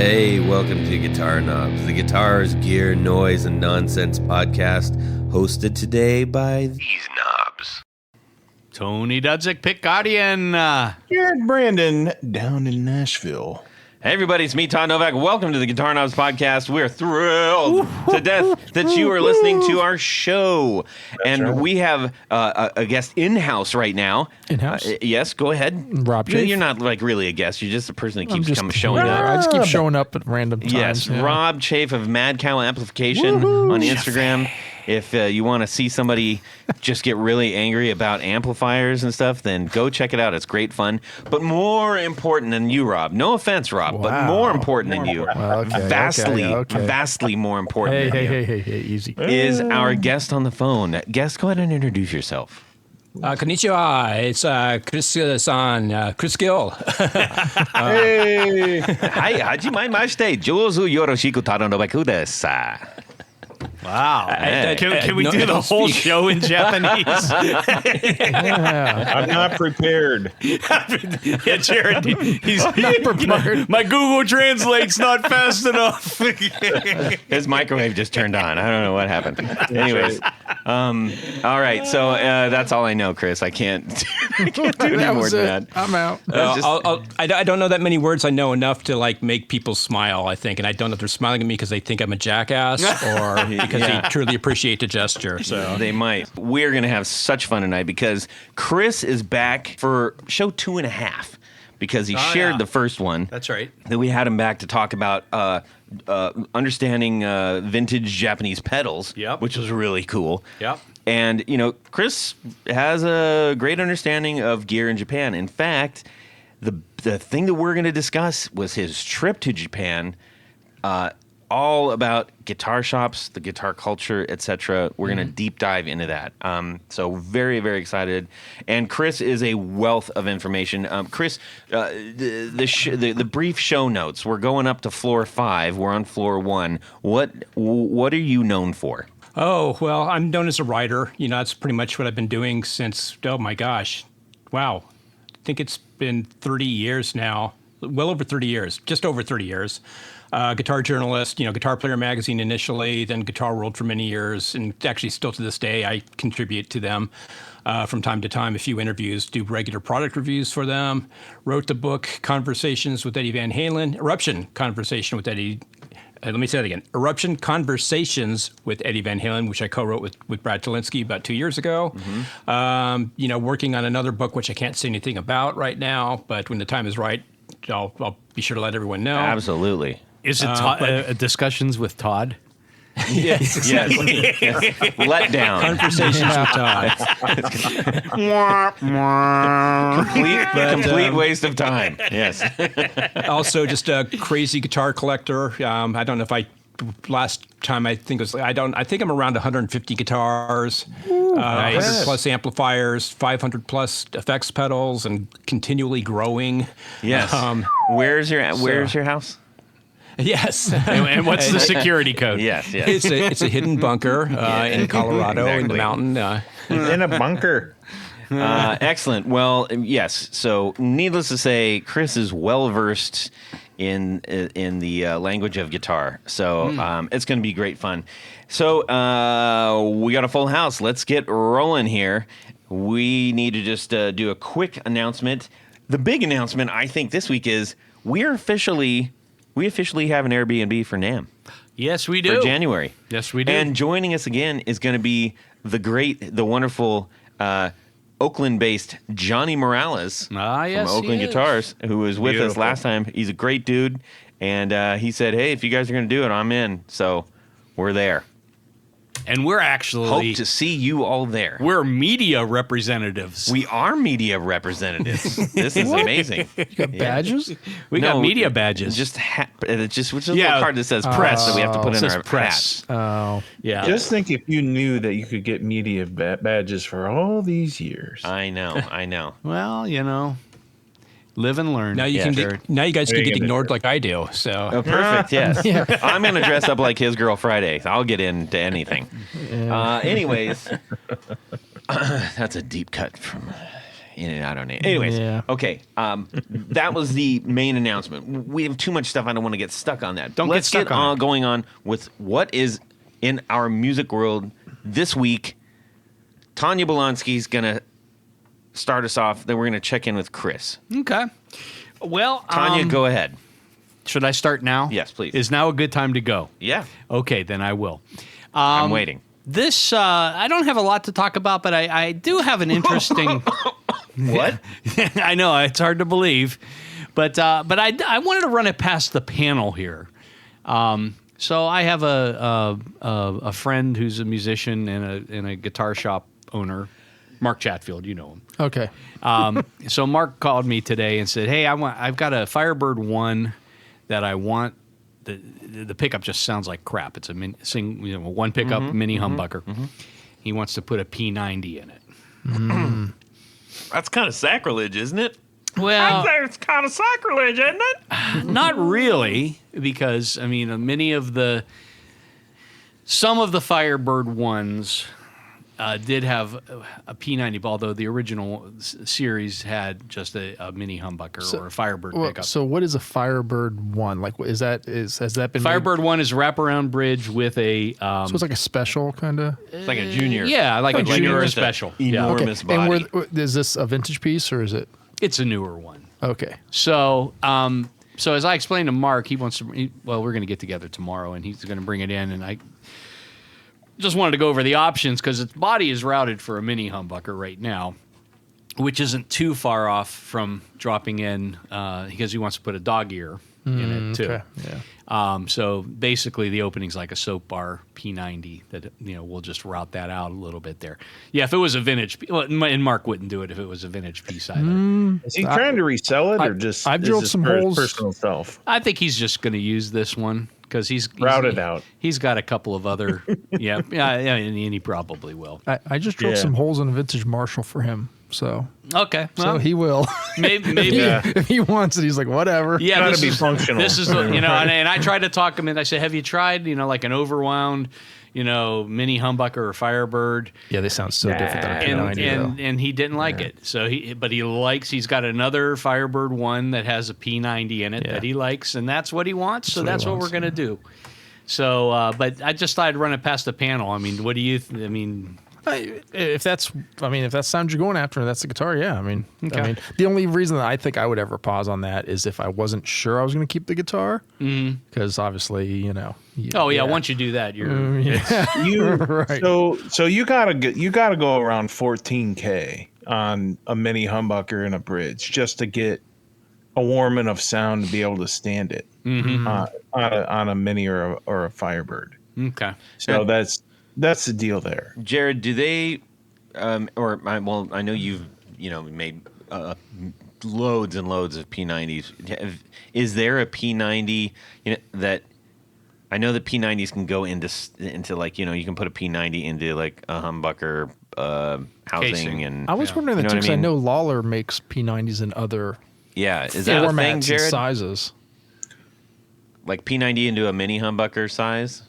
Hey, welcome to Guitar Knobs, the guitars, gear, noise, and nonsense podcast, hosted today by these knobs. Tony Dudzik, Pick Guardian. Jared Brandon down in Nashville. Hey everybody, it's me, Todd Novak. Welcome to the Guitar Knobs podcast. We're thrilled to death that you are listening to our show. We have a guest in-house right now. In-house? Yes, go ahead. Rob Chafe. You're not like really a guest. You're just a person that keeps showing up. I just keep showing up at random times. Yes, yeah. Rob Chafe of Mad Cow Amplification on Instagram. If you want to see somebody just get really angry about amplifiers and stuff, then go check it out. It's great fun. But more important than you, Rob, no offense, Rob, but more important than you, vastly more important than you, Hey, easy. is our guest on the phone. Guest, go ahead and introduce yourself. Konnichiwa, it's Chris-san, Chris Gill. Hey! Hi, hajimemashite, jouzu yoroshiku tadanobaku desu. Wow. Hey. Can we do the whole show in Japanese? I'm not prepared. Yeah, Jared, he's not prepared. My Google Translate's not fast enough. His microwave just turned on. I don't know what happened. Anyways, all right. So that's all I know, Chris. I can't do any more than that. I'm out. I don't know that many words. I know enough to like make people smile, I think. And I don't know if they're smiling at me because they think I'm a jackass or because they truly appreciate the gesture. So they might. We're going to have such fun tonight because Chris is back for show 2.5 because he shared the first one. That's right. Then we had him back to talk about understanding vintage Japanese pedals, which was really cool. Yep. And, you know, Chris has a great understanding of gear in Japan. In fact, the thing that we're going to discuss was his trip to Japan, all about guitar shops, the guitar culture, etc. We're going to deep dive into that. So very, very excited. And Chris is a wealth of information. Chris, the brief show notes. We're going up to floor 5. We're on floor 1. What are you known for? Oh, well, I'm known as a writer. You know, that's pretty much what I've been doing since, oh my gosh. Wow. I think it's been 30 years now. Well over 30 years. Just over 30 years. Guitar journalist, you know, Guitar Player magazine initially, then Guitar World for many years, and actually still to this day I contribute to them from time to time, a few interviews, do regular product reviews for them, wrote the book Conversations with Eddie Van Halen, Eruption Conversation with Eddie, let me say that again, Eruption Conversations with Eddie Van Halen, which I co-wrote with Brad Talinsky about 2 years ago. You know, working on another book, which I can't say anything about right now, but when the time is right, I'll be sure to let everyone know. Absolutely. Is it discussions with Todd? Yes, exactly. Yes. Let down. Conversations with Todd. complete waste of time. Yes. Also, just a crazy guitar collector. I don't know if last time I think it was, I think I'm around 150 guitars, 100 plus amplifiers, 500 plus effects pedals, and continually growing. Yes. Where's your house? Yes. And what's the security code? Yes. It's a hidden bunker in Colorado in the mountain. In a bunker. Excellent. Well, yes. So, needless to say, Chris is well versed in the language of guitar. So it's going to be great fun. So we got a full house. Let's get rolling here. We need to just do a quick announcement. The big announcement, I think, this week is we officially have an Airbnb for NAMM. Yes, we do. For January. Yes, we do. And joining us again is going to be the wonderful Oakland-based Johnny Morales from Oakland Guitars, who was with us last time. He's a great dude, and he said, hey, if you guys are going to do it, I'm in. So we're there. And we're actually... Hope to see you all there. We're media representatives. We are media representatives. This is amazing. You got badges? We got media badges. Just which is a little card that says press that we have to put in our press. hats. Oh. Yeah. Just think if you knew that you could get media badges for all these years. I know. Well, you know, live and learn. Now you guys can get ignored like I do. So perfect. Yes. I'm going to dress up like his girl Friday. I'll get into anything. Anyways, that's a deep cut from in and out on it. Anyways, Yeah. okay. That was the main announcement. We have too much stuff. I don't want to get stuck on that. Don't get Let's stuck on it. going on with what is in our music world this week. Tanya Bolonsky's going to start us off. Then we're going to check in with Chris. Okay. Well, Tanya, go ahead. should I start now? Yes, please. Is now a good time to go? Yeah, Okay, then I will. I'm waiting. This, I don't have a lot to talk about, but I do have an interesting. What? I know it's hard to believe, but I wanted to run it past the panel here. So I have a friend who's a musician and a guitar shop owner, Mark Chatfield. You know him. Okay. So Mark called me today and said, "Hey, I've got a Firebird 1 that I want. The pickup just sounds like crap. It's a one pickup mini humbucker. He wants to put a P90 in it. That's kind of sacrilege, isn't it? Well, It's kind of sacrilege, isn't it? not really, because I mean, some of the Firebird ones did have a P90, although the original series had just a mini humbucker or a Firebird pickup. So what is a Firebird 1? Like, has that been Firebird 1 is wraparound bridge with a So it's like a special kind of. It's like a junior. yeah, like a junior or a with an special. Yeah. Enormous And body. is this a vintage piece or is it? It's a newer one. Okay. So, so as I explained to Mark, we're going to get together tomorrow, and he's going to bring it in, and I just wanted to go over the options because its body is routed for a mini humbucker right now, which isn't too far off from dropping in because he wants to put a dog ear in it too. Okay. Yeah. So basically, the opening's like a soap bar P90 that we'll just route that out a little bit there. Yeah, if it was a vintage, and Mark wouldn't do it if it was a vintage piece either. Is he trying to resell it or just? I've is drilled this some for his holes. Personal self. I think he's just going to use this one because he's Routed out. He's got a couple of other, and he probably will. I just drilled Yeah. some holes in a vintage Marshall for him. So Okay, well, he will. maybe. Yeah. If he wants it, he's like, whatever. Yeah, Gotta this be is functional. This is and I tried to talk him in. I said, "Have you tried like an overwound, mini humbucker or Firebird?" Yeah, they sound so different than a P90 though. And he didn't like it. So he's got another Firebird 1 that has a P90 in it that he likes, and that's what he wants. So that's what we're gonna do. So, but I just thought I'd run it past the panel. I mean, what do you? If that's sound you're going after, and that's the guitar, yeah. I mean, the only reason that I think I would ever pause on that is if I wasn't sure I was going to keep the guitar, because obviously, once you do that, you're You Right. So you gotta go around 14K on a mini humbucker and a bridge just to get a warm enough sound to be able to stand it on a mini or a Firebird. okay. So that's the deal there. Jared, do they, I know you've made loads and loads of P90s. Is there a P90 that I know the P90s can go into like you can put a P90 into like a humbucker housing Casing. and I was wondering that too, what because I know Lawler makes P90s in other is that a formats thing, and Jared? sizes. Like P90 into a mini humbucker size?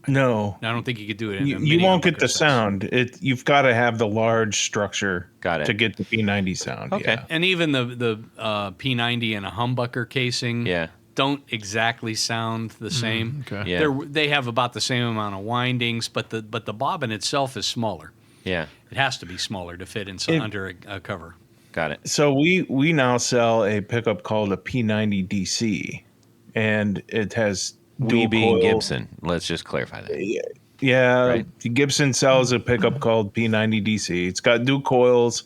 No, I don't think you could do it. In a you mini won't get humbucker the size. sound. You've got to have the large structure Got it. to get the P90 sound. Okay. Yeah. And even the P90 and a humbucker casing, Yeah. don't exactly sound the same. Okay. Yeah. They have about the same amount of windings, but the bobbin itself is smaller. Yeah. It has to be smaller to fit under a cover. Got it. So we now sell a pickup called a P90 DC, and it has We dual being coil. Gibson. Let's just clarify that. Yeah, Right. Gibson sells a pickup called P90 DC. It's got dual coils,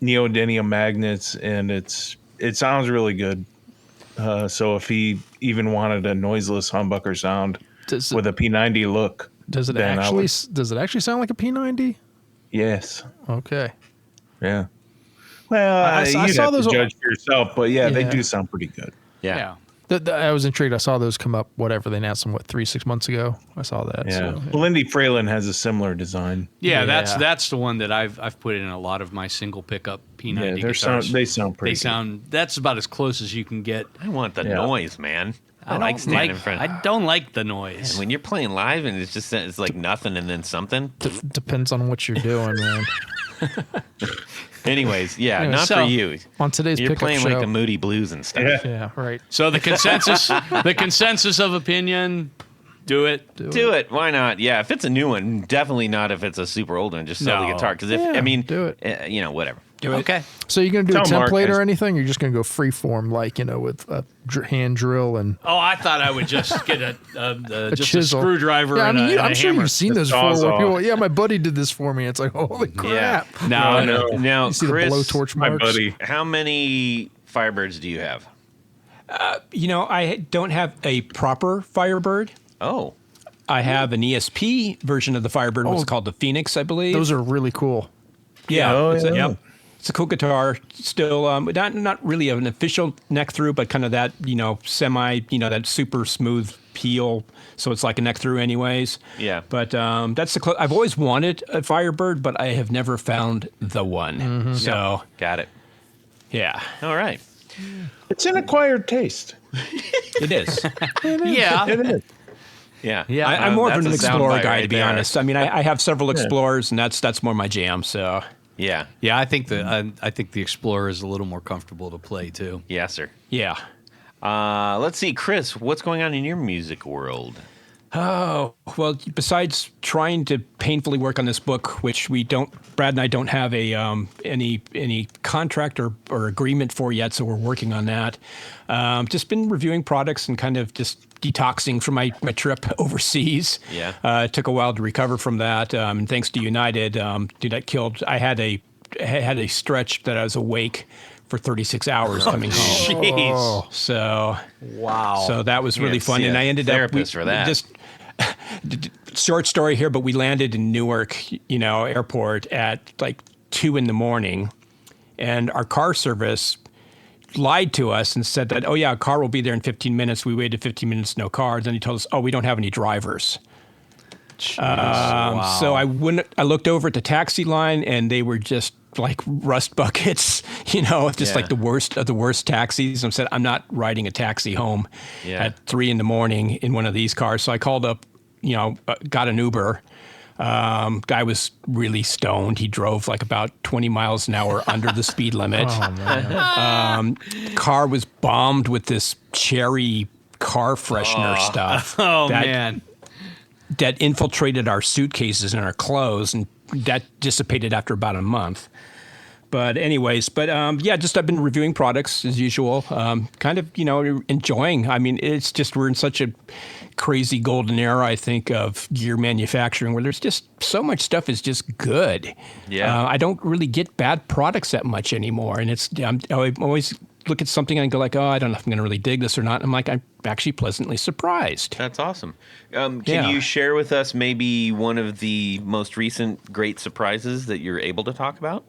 neodymium magnets, and it sounds really good. So if he even wanted a noiseless humbucker sound Does it, with a P90 look, does it then I actually would- does it actually sound like a P90? yes, Okay. yeah. Well, I you saw have those- to judge for yourself, but yeah, they Yeah. do sound pretty good. Yeah. I was intrigued. I saw those come up. Whatever they announced them, 3-6 months ago. I saw that. Yeah, So, well, Lindy Fralin has a similar design. Yeah, Yeah. that's the one that I've put in a lot of my single pickup P90 Yeah, guitars. they sound pretty. good. That's about as close as you can get. I want the Yeah. noise, man. I don't like standing in front. I don't like the noise. And when you're playing live and it's like nothing and then something. depends on what you're doing, man. Anyways, yeah, Anyway, not so- for you. On today's You're pickup playing show. like the Moody Blues and stuff. Yeah, right. So the consensus of opinion, do it. Do it. Why not? Yeah, if it's a new one, definitely not if it's a super old one. Just sell the No. guitar. Because if Yeah, I mean, do it. whatever. Okay. So you're going to do a Tell Mark template I- or anything? Or you're just going to go free form, like, with a hand drill and Oh, I thought I would just get a just a chisel. screwdriver Yeah, I and mean, a I'm sure hammer. you've seen those before. Sawzall. Where people, my buddy did this for me. It's like, holy crap. Yeah. No. Now, You see Chris, the blowtorch My marks? buddy. how many Firebirds do you have? I don't have a proper Firebird. Oh, I have an ESP version of the Firebird. What's called the Phoenix, I believe. Those are really cool. Yeah. Oh, it's a, yeah. yep. It's a cool guitar. Still, not really an official neck through, but kind of that, semi, that super smooth peel. So it's like a neck through anyways. Yeah. But that's the I've always wanted a Firebird, but I have never found the one. So, got it. yeah, All right. It's an acquired taste. it is. Yeah. It is. Yeah. Yeah. I'm more of That's an a soundbite Explorer guy, right to be there. honest. I mean, I have several Explorers, and that's more my jam. So, Yeah. Yeah, I think the Explorer is a little more comfortable to play too. Yes, sir. yeah. Let's see, Chris, what's going on in your music world? Oh, well, besides trying to painfully work on this book, which Brad and I don't have any contract or agreement for yet, so we're working on that. Just been reviewing products and kind of just detoxing from my trip overseas. Yeah. It took a while to recover from that. And thanks to United, I had a stretch that I was awake for 36 hours coming home. Jeez. So Wow. so that was really Yeah, fun, see and a I ended therapist for that. Just short story here, but we landed in Newark, airport at like 2 a.m, and our car service lied to us and said that, oh yeah, a car will be there in 15 minutes. We waited 15 minutes, no car. Then he told us, oh, we don't have any drivers. So I looked over at the taxi line, and they were just like rust buckets, just like the worst of the worst taxis. And I said, I'm not riding a taxi home at 3 a.m. in one of these cars. So I called up, got an Uber. Guy was really stoned. He drove like about 20 miles an hour under the speed limit. Car was bombed with this cherry car freshener stuff. Oh that, man. That infiltrated our suitcases and our clothes, and that dissipated after about a month. But anyways, just I've been reviewing products as usual, kind of, enjoying. I mean, it's just we're in such a crazy golden era, I think, of gear manufacturing where there's just so much stuff is just good. Yeah. I don't really get bad products that much anymore. And I always look at something and go like, oh, I don't know if I'm going to really dig this or not. I'm like, I'm actually pleasantly surprised. That's awesome. Can Yeah. you share with us maybe one of the most recent great surprises that you're able to talk about?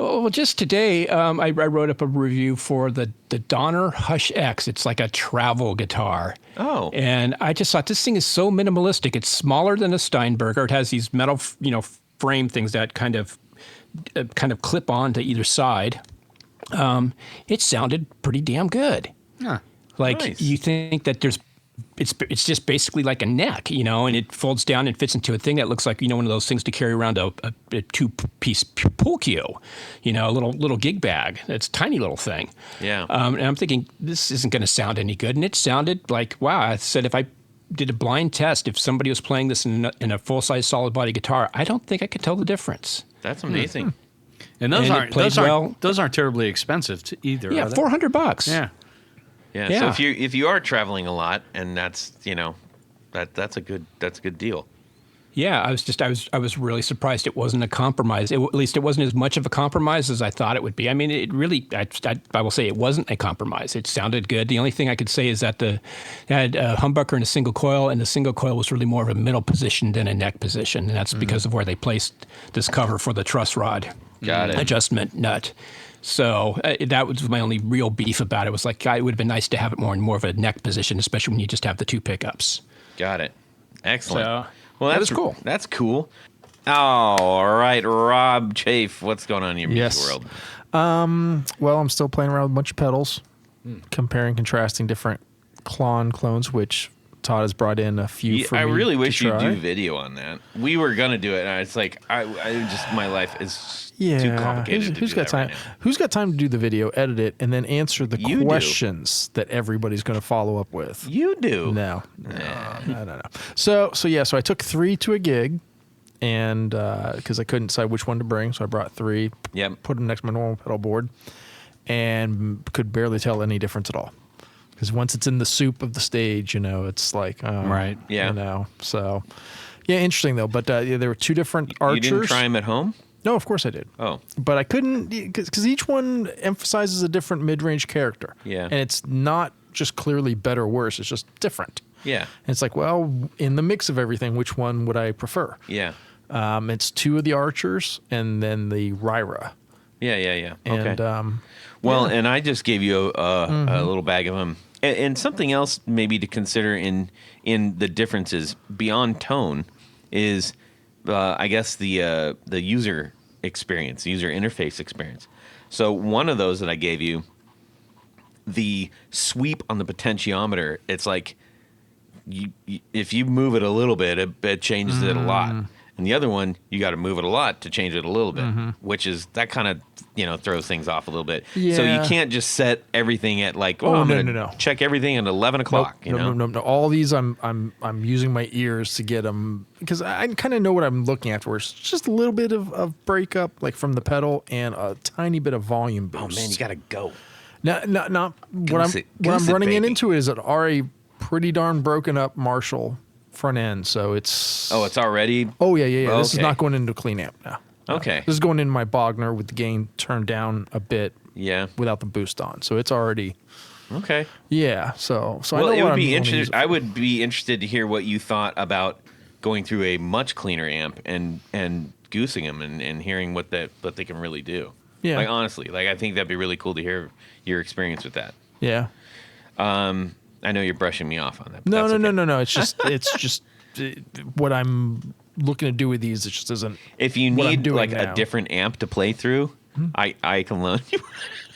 Oh, well, just today, I wrote up a review for the Donner Hush X. It's like a travel guitar. Oh. And I just thought this thing is so minimalistic. It's smaller than a Steinberger. It has these metal, frame things that kind of clip on to either side. It sounded pretty damn good. Huh. Like Nice. you think that it's just basically like a neck, and it folds down and fits into a thing that looks like, one of those things to carry around a two-piece pool cue, a little gig bag. It's a tiny little thing. Yeah. And I'm thinking, this isn't going to sound any good. And it sounded like, wow, I said if I did a blind test, if somebody was playing this in a full-size solid body guitar, I don't think I could tell the difference. That's amazing. And those And it aren't played well. those aren't terribly expensive either. Yeah, are they? $400. Yeah. Yeah. Yeah. So if you are traveling a lot, and that's that's a good deal. Yeah, I was really surprised it wasn't a compromise. At least it wasn't as much of a compromise as I thought it would be. I mean, it really, I will say it wasn't a compromise. It sounded good. The only thing I could say is that it had a humbucker and a single coil, and the single coil was really more of a middle position than a neck position, and that's because of where they placed this cover for the truss rod Got it. adjustment nut. So that was my only real beef about it. Was like, it would have been nice to have it more of a neck position, especially when you just have the two pickups. Got it. Excellent. So, Well, that that's is cool. That's cool. All right, Rob Chafe, what's going on in your music Yes. world? Well, I'm still playing around with a bunch of pedals, comparing, contrasting different clones, which Todd has brought in a few for I me really to wish you'd try. do video on that. We were gonna do it, and it's like I just my life is Yeah, too complicated. who's to got do time? that right now. Who's got time to do the video, edit it, and then answer the You do. questions that everybody's going to follow up with? You do. No, I don't know. So I took 3 to a gig, and because I couldn't decide which one to bring, so I brought 3. Yep. Put them next to my normal pedal board, and could barely tell any difference at all. Because once it's in the soup of the stage, it's like Right. Yeah. So yeah, interesting though. But there were 2 different archers. You didn't try them at home? No, of course I did. Oh. But I couldn't, because each one emphasizes a different mid-range character. Yeah. And it's not just clearly better or worse. It's just different. Yeah. And it's like, well, in the mix of everything, which one would I prefer? Yeah. It's 2 of the archers and then the Ryra. Yeah. And Okay. Well, and I just gave you a little bag of them. And something else maybe to consider in the differences beyond tone is, I guess, the user experience, user interface experience. So one of those that I gave you, the sweep on the potentiometer, it's like if you move it a little bit, it changes it a lot. And the other one, you got to move it a lot to change it a little bit, which is that kind of throws things off a little bit. So you Yeah. can't just set everything at like, Oh, I'm no, gonna no. check everything at 11 o'clock. No. All these, I'm using my ears to get them because I kind of know what I'm looking at. Where it's just a little bit of breakup, like from the pedal, and a tiny bit of volume boost. Oh man, you got to go. Not what I'm Goose it, running baby. into is an already pretty darn broken up Marshall front end. So it's It's already yeah. This is Okay. not going into clean amp now. okay. This is going into my Bogner with the gain turned down a bit Yeah. without the boost on. So it's already Okay. yeah. So I Well, know it what would I'm be gonna use interesting. it I for. would be interested to hear what you thought about going through a much cleaner amp and goosing them and hearing what they can really do. Yeah. Like honestly, like I think that'd be really cool to hear your experience with that. Yeah. I know you're brushing me off on that. But No. that's okay. No. It's just what I'm looking to do with these. It just isn't. If you what I'm need doing like now. a different amp to play through, I can loan you.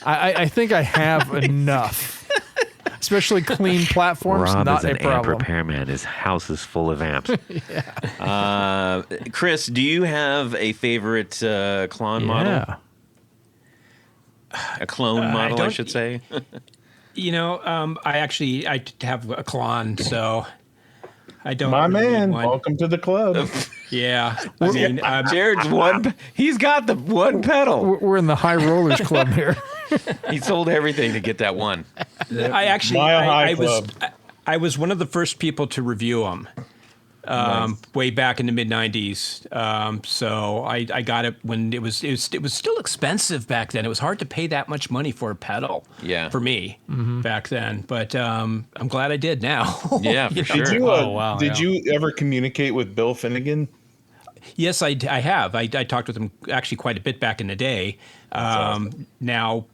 I think I have enough, especially clean platforms. Not a problem. repairman. His house is full of amps. Chris, do you have a favorite clone model? Yeah. A clone model, I don't- should say. I have a Klon, so I don't. My really man, need one. welcome to the club. Yeah, I mean, Jared's one. He's got the one pedal. We're in the high rollers club here. He sold everything to get that one. I actually, Mile High I was, Club. I was one of the first people to review them. Way back in the mid '90s, so I got it when it was still expensive back then. It was hard to pay that much money for a pedal. Yeah. For me back then, but I'm glad I did now. Yeah, for sure. Did you, Oh, wow, did yeah. you ever communicate with Bill Finnegan? Yes, I have. I talked with him actually quite a bit back in the day. awesome. Now,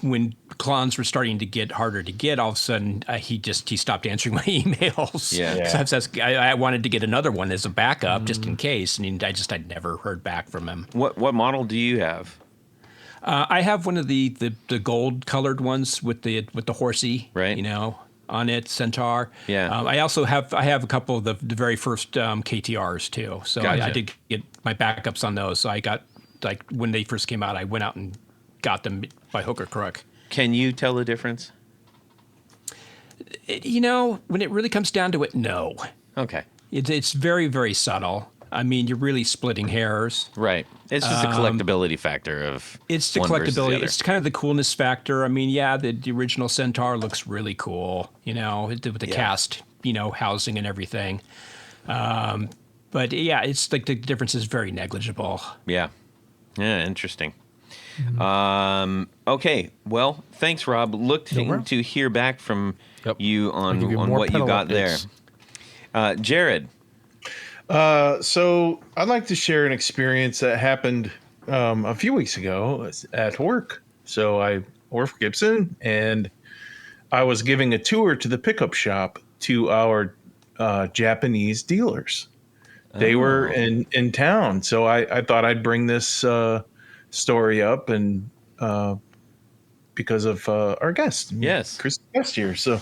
when clones were starting to get harder to get, all of a sudden he stopped answering my emails. Yeah. Yeah. So I wanted to get another one as a backup just in case, and I'd never heard back from him. What model do you have? I have one of the gold colored ones with the horsey, Right. On it, Centaur. Yeah. I also have a couple of the very first KTRs too. So Gotcha. I did get my backups on those. So I got when they first came out, I went out and got them by hook or crook. Can you tell the difference? When it really comes down to it, no. Okay. It's very, very subtle. I mean, you're really splitting hairs. Right. It's just a collectability factor of It's the one versus the collectability. other. It's kind of the coolness factor. I mean, yeah, the original Centaur looks really cool, with the cast, housing and everything. But yeah, it's like the difference is very negligible. Yeah. Yeah, interesting. Okay. Well, thanks, Rob. Looking to hear back from Yep. you I'll on give you more what you pedal got updates. there. Jared. So I'd like to share an experience that happened a few weeks ago at work. So I work for Gibson, and I was giving a tour to the pickup shop to our Japanese dealers. They were in town, so I thought I'd bring this story up and because of our guest. Yes. Chris guest here. So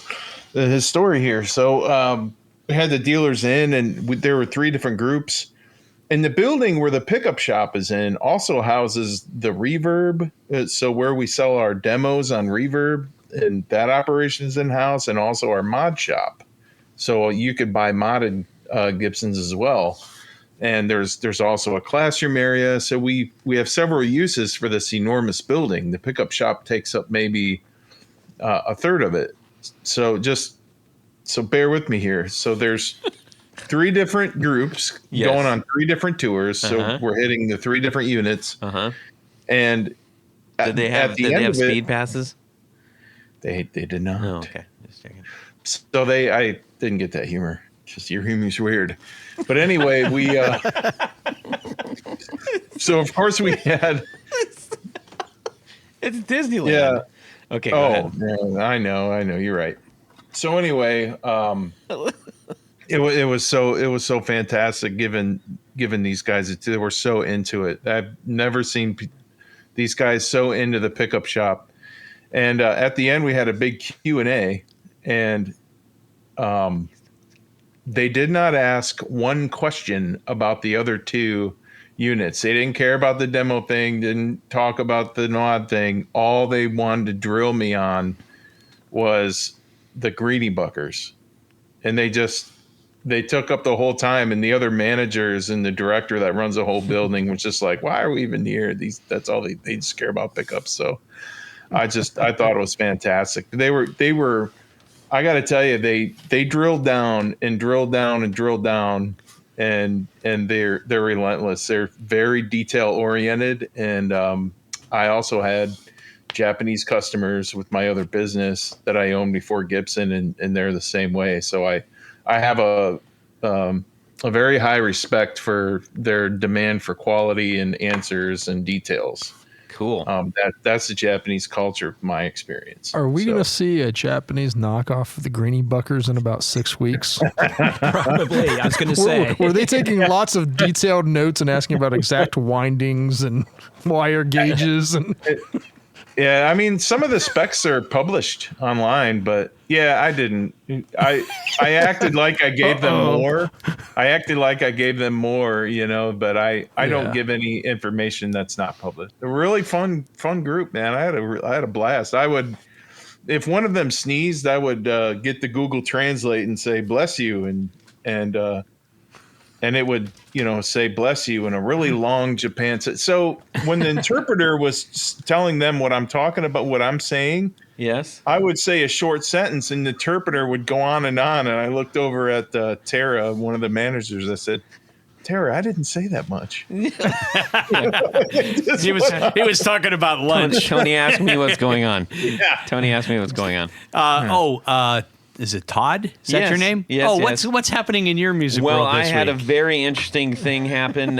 his story here. So we had the dealers in, and there were 3 different groups. And the building where the pickup shop is in also houses the reverb. So where we sell our demos on reverb, and that operation is in-house, and also our mod shop. So you could buy modded Gibsons as well. And there's also a classroom area. So we have several uses for this enormous building. The pickup shop takes up maybe a third of it. So bear with me here. So there's 3 different groups going on 3 different tours. So we're hitting the 3 different units. And did they have speed passes? They did not. Oh, okay. Just checking. So I didn't get that humor. Just your humor's weird. But anyway, so of course we had. It's Disneyland. Yeah. Okay. Go ahead. Man, I know. You're right. So anyway, it was so fantastic. Given these guys, they were so into it. I've never seen these guys so into the pickup shop. And at the end, we had a big Q&A, and they did not ask one question about the other 2 units. They didn't care about the demo thing, didn't talk about the Nod thing. All they wanted to drill me on was the greedy buckers. And they took up the whole time, and the other managers and the director that runs the whole building was just like, why are we even here? That's all they just care about pickups. So I thought it was fantastic. They were, I got to tell you, they drilled down and drilled down and drilled down, and they're relentless. They're very detail oriented. And I also had Japanese customers with my other business that I owned before Gibson, and they're the same way. So I have a very high respect for their demand for quality and answers and details. Cool. That's the Japanese culture, my experience. Are we going to see a Japanese knockoff of the Greenie Buckers in about 6 weeks? Probably. I was going to say. Were they taking lots of detailed notes and asking about exact windings and wire gauges? And yeah, I mean, some of the specs are published online, but yeah, I didn't. I acted like I gave them more. I acted like I gave them more, but I don't give any information that's not published. A really fun group, man. I had a blast. I would, if one of them sneezed, I would get the Google Translate and say bless you, and it would, say bless you in a really long Japan. So when the interpreter was telling them what I'm talking about, what I'm saying, yes, I would say a short sentence, and the interpreter would go on. And I looked over at Tara, one of the managers. I said, Tara, I didn't say that much. He was talking about lunch. Tony asked me what's going on. Yeah. Tony asked me what's going on. Is it Todd? Is that your name? Yes. What's happening in your music well, world this I had week? a very interesting thing happen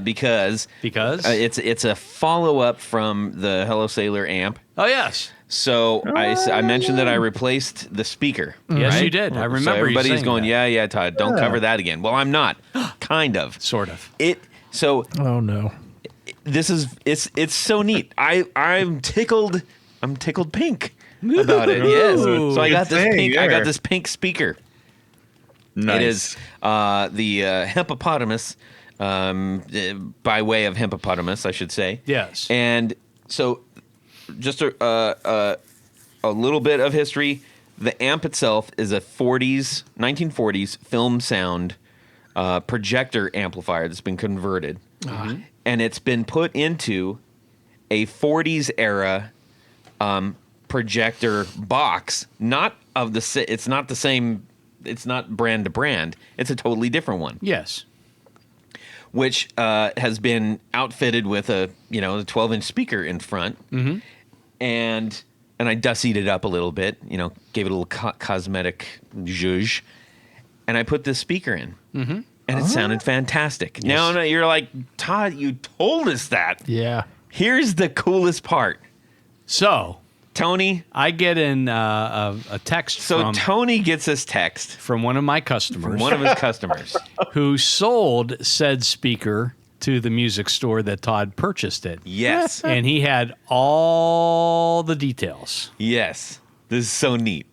because it's a follow up from the Hello Sailor amp. Oh yes. So I mentioned that I replaced the speaker. Yes, right? you did. I remember. So everybody's you saying going, that. yeah, Todd, don't cover that again. Well, I'm not. Kind of. Sort of. Oh no. This is it's so neat. I'm tickled. I'm tickled pink about it. Yes. So I got this pink. I got this pink speaker. Nice. It is the hippopotamus, by way of hippopotamus, I should say. Yes. And so, just a little bit of history. The amp itself is a 1940s film sound projector amplifier that's been converted, and it's been put into a 40s era projector box. It's not the same. It's not brand to brand. It's a totally different one. Yes. Which has been outfitted with a 12-inch speaker in front, and I dussied it up a little bit. Gave it a little cosmetic zhuzh, and I put this speaker in, and it sounded fantastic. Yes. Now you're like, Todd, you told us that. Yeah. Here's the coolest part. So, Tony, I get a text Tony gets this text from one of my customers. From one of his customers. Who sold said speaker to the music store that Todd purchased it. Yes. And he had all the details. Yes. This is so neat.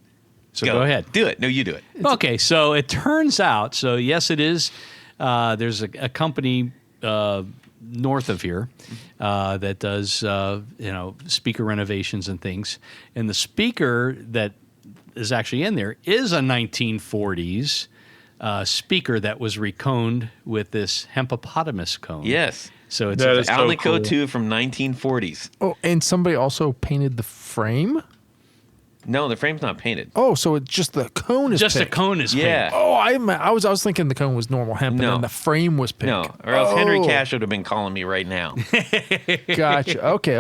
So go ahead. Do it. No, you do it. Okay, so it turns out, so yes, it is. There's a company north of here that does speaker renovations and things, and the speaker that is actually in there is a 1940s speaker that was reconed with this hippopotamus cone. Yes. So it's That is so Alnico cool. 2 from 1940s. Oh, and somebody also painted the frame. No, the frame's not painted. Oh, so it's just the cone is just pink. a cone is Yeah. Oh, I was thinking the cone was normal hemp, No. and then the frame was pink. No, or else Henry Oh, Cash would have been calling me right now. Gotcha. Okay.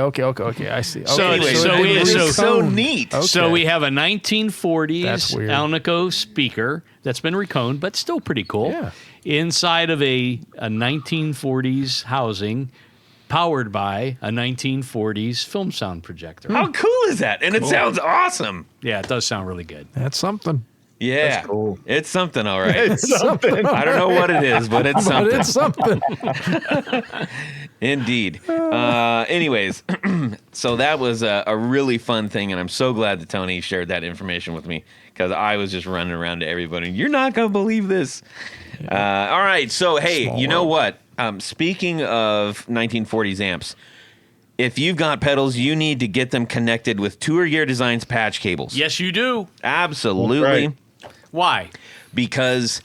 I see. So okay, anyway, it so was we- a so cone. neat. Okay. So we have a 1940s That's weird. Alnico speaker that's been reconed, but still pretty cool. Yeah. Inside of a 1940s housing, powered by a 1940s film sound projector. How cool is that? And it sounds awesome. Yeah, it does sound really good. That's something. Yeah. That's cool. It's something, all right. It's something. I don't know what it is, but it's But something. it's something. Indeed. Anyways, so that was a really fun thing, and I'm so glad that Tony shared that information with me because I was just running around to everybody. You're not going to believe this. All right. So, hey, Small you know world. what? Speaking of 1940s amps, if you've got pedals, you need to get them connected with Tour Gear Designs patch cables. Yes, you do. Absolutely. Right. Why? Because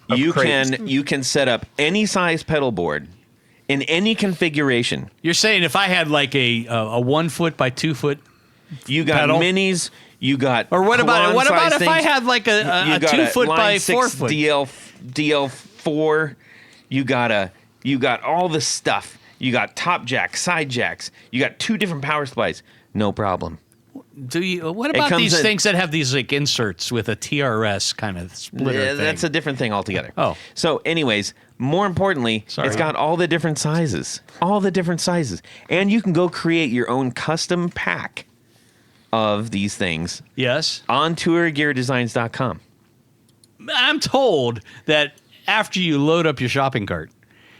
Of you crates. can set up any size pedal board in any configuration. You're saying if I had like a 1 foot by 2 foot, You got Pedal? minis. You got or what about Klon-sized if I things. had like a You got 2 foot Line by 6 4 foot? DL4. You got all the stuff. You got top jack, side jacks. You got 2 different power supplies. No problem. Do you? What about comes these in- things that have these like inserts with a TRS kind of splitter Yeah, thing? that's a different thing altogether. Oh. So anyways, more importantly, Sorry. it's got all the different sizes. And you can go create your own custom pack of these things Yes. on tourgeardesigns.com. I'm told that after you load up your shopping cart,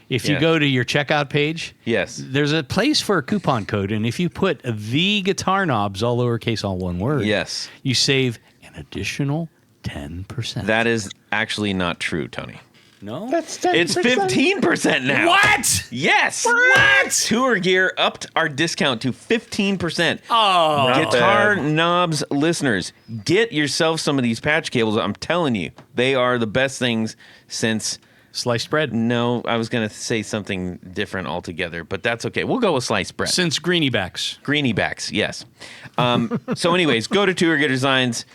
if you Yeah. go to your checkout page, Yes. there's a place for a coupon code, and if you put the guitar knobs, all lowercase, all one word, Yes. you save an additional 10%. That is actually not true, Tony. no? That's 10%. It's 15% now. What? Yes. What? Tour Gear upped our discount to 15%. Oh, Not Guitar bad. Knobs listeners, get yourself some of these patch cables. I'm telling you, they are the best things since... sliced bread. No, I was going to say something different altogether, but that's okay. We'll go with sliced bread. Since Greeniebacks. Greeniebacks, yes. So anyways, go to Tour Gear Designs,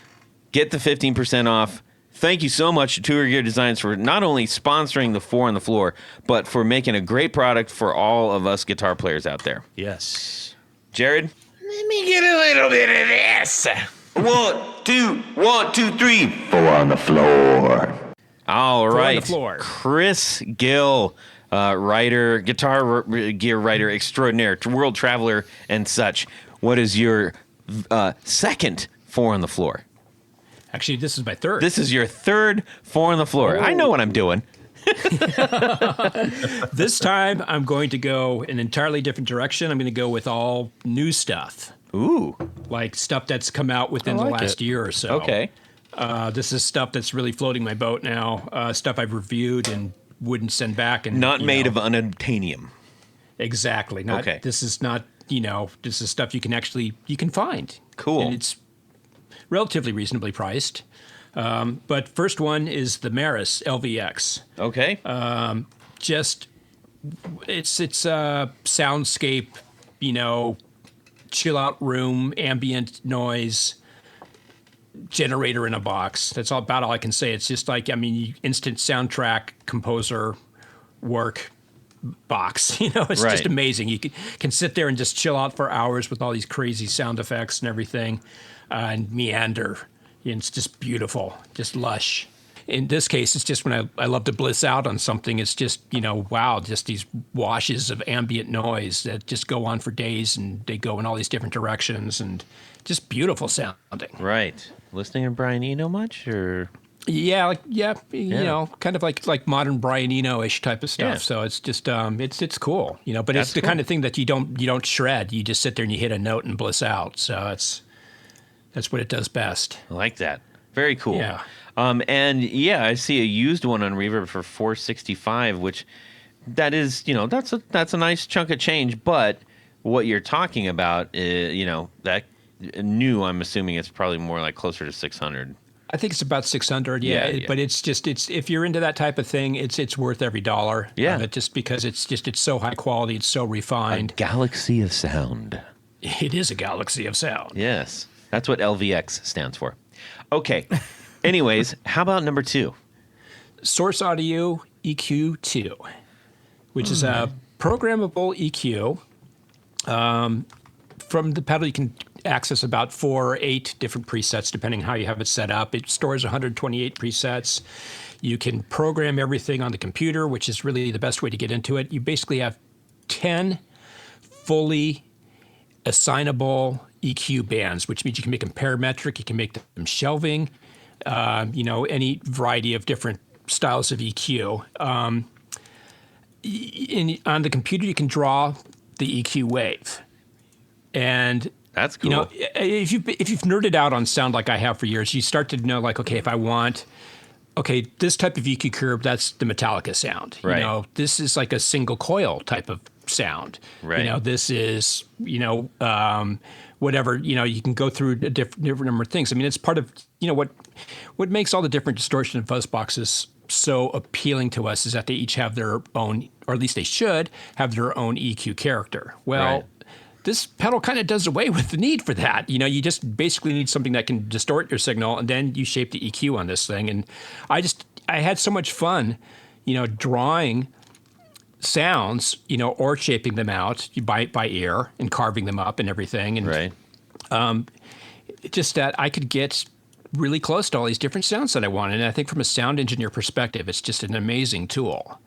get the 15% off. Thank you so much to Tour Gear Designs for not only sponsoring the 4 on the Floor, but for making a great product for all of us guitar players out there. Yes. Jared? Let me get a little bit of this. 1, 2, 3. 4 on the floor. All right. floor. Chris Gill, writer, guitar gear writer extraordinaire, world traveler and such. What is your second 4 on the floor? Actually, this is my third. This is your third 4 on the floor. I know what I'm doing. This time, I'm going to go an entirely different direction. I'm going to go with all new stuff, Ooh. like stuff that's come out within I the like last it. year or so. Okay. This is stuff that's really floating my boat now. Stuff I've reviewed and wouldn't send back. And Not you made know, of unobtainium. exactly. Not, Okay. This is not. This is stuff you can find. Cool. And it's relatively reasonably priced. But first one is the Maris LVX. Okay. Just it's a soundscape, chill out room, ambient noise generator in a box. That's about all I can say. It's just like, instant soundtrack composer work box. It's Right. just amazing. You can sit there and just chill out for hours with all these crazy sound effects and everything, and meander. It's just beautiful, just lush. In this case, it's just when I love to bliss out on something, it's just, wow, just these washes of ambient noise that just go on for days, and they go in all these different directions, and just beautiful sounding. Right. Listening to Brian Eno much, or Yeah, you know, kind of like modern Brian Eno-ish type of stuff. Yeah. So it's just it's cool, you know. But That's it's the cool. kind of thing that you don't shred. You just sit there and you hit a note and bliss out. So that's what it does best. I like that. Very cool. Yeah. And yeah, I see a used one on Reverb for $465, which that is, you know, that's a nice chunk of change. But what you're talking about, you know, that new, I'm assuming it's probably more like closer to 600. I think it's about 600. Yeah, Yeah. But it's if you're into that type of thing, it's worth every dollar. Yeah. Of it, just because it's so high quality, it's so refined. Galaxy of sound. It is a galaxy of sound. Yes, that's what LVX stands for. Okay. Anyways, how about number 2? Source Audio EQ2, which is a programmable EQ. From the pedal, you can access about 4 or 8 different presets, depending how you have it set up. It stores 128 presets. You can program everything on the computer, which is really the best way to get into it. You basically have 10 fully assignable EQ bands, which means you can make them parametric, you can make them shelving, you know, any variety of different styles of EQ. On the computer, you can draw the EQ wave. And That's cool. you know, if you've nerded out on sound like I have for years, you start to know, like, okay, if I want, okay, this type of EQ curve, that's the Metallica sound. Right. You know, this is like a single coil type of sound. Right. You know, this is, you know, whatever. You know, you can go through a different number of things. I mean, it's part of, you know, what makes all the different distortion and fuzz boxes so appealing to us is that they each have their own, or at least they should have their own EQ character. Well. Right. This pedal kind of does away with the need for that. You know, you just basically need something that can distort your signal, and then you shape the EQ on this thing. And I had so much fun, you know, drawing sounds, you know, or shaping them out by ear and carving them up and everything. And Right. just that I could get really close to all these different sounds that I wanted. And I think from a sound engineer perspective, it's just an amazing tool.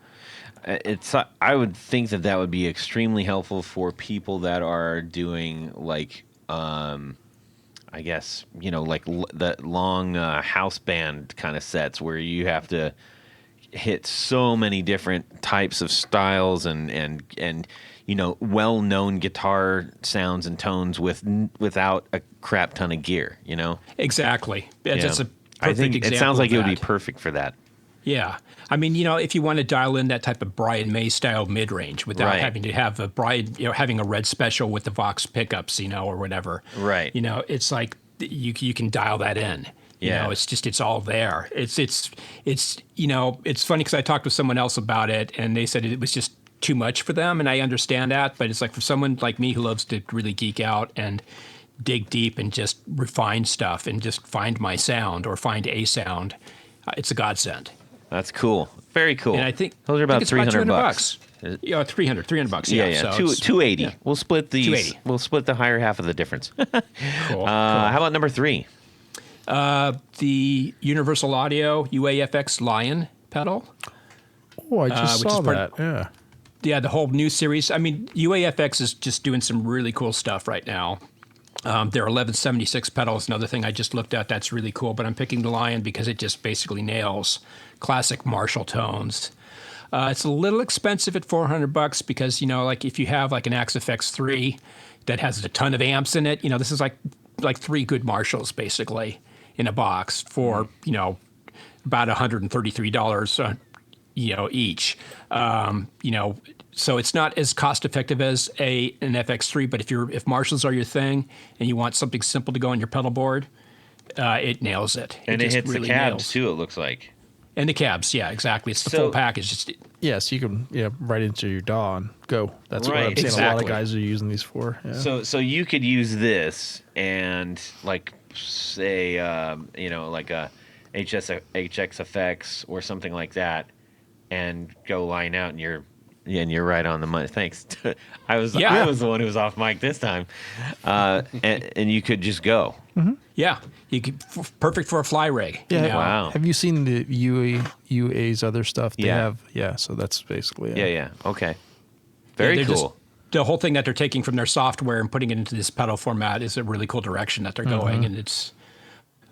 I would think that would be extremely helpful for people that are doing like, I guess, you know, like the long house band kind of sets where you have to hit so many different types of styles and you know, well-known guitar sounds and tones without a crap ton of gear, you know? Exactly. Yeah. That's a I perfect think it example sounds like of it would be that. perfect for that. Yeah. I mean, you know, if you want to dial in that type of Brian May style mid range without Right. having to have a Brian, you know, having a red special with the Vox pickups, you know, or whatever. Right. You know, it's like you can dial that in. You Yeah. know, it's all there. It's you know, it's funny because I talked with someone else about it and they said it was just too much for them, and I understand that, but it's like for someone like me who loves to really geek out and dig deep and just refine stuff and just find my sound or find a sound, it's a godsend. That's cool. Very cool. And I think those are I about think it's about 300 bucks. Yeah, 300 bucks. Yeah, Yeah, yeah. So it's- 280. yeah. We'll split these. 280. We'll split the higher half of the difference. Cool. How about number 3? The Universal Audio UAFX Lion pedal. Oh, I just which is saw part- that. Yeah. Yeah, the whole new series. I mean, UAFX is just doing some really cool stuff right now. Their 1176 pedal is another thing I just looked at. That's really cool. But I'm picking the Lion because it just basically nails classic Marshall tones. It's a little expensive at $400 because, you know, like if you have like an Axe FX3 that has a ton of amps in it, you know, this is like 3 good Marshalls basically in a box for, you know, about $133, you know, each. You know, so it's not as cost effective as an FX3, but if Marshalls are your thing and you want something simple to go on your pedal board, it nails it. And it just hits really the cabs nails. too, it looks like. And the cabs, yeah, exactly. It's the So- full package. Just Yeah, so you can right into your DAW and go. That's what I'm Right, seeing a lot of exactly. guys are using these for. Yeah. So you could use this and like say you know, like a HX effects or something like that, and go line out, and you're right on the money. Thanks. I was the one who was off mic this time, and you could just go. yeah, you could perfect for a fly rig. Yeah. You know? Wow. Have you seen the UA's other stuff? They Yeah. have. Yeah. So that's basically. Yeah. Okay. Very they're just- cool. the whole thing that they're taking from their software and putting it into this pedal format is a really cool direction that they're going, and it's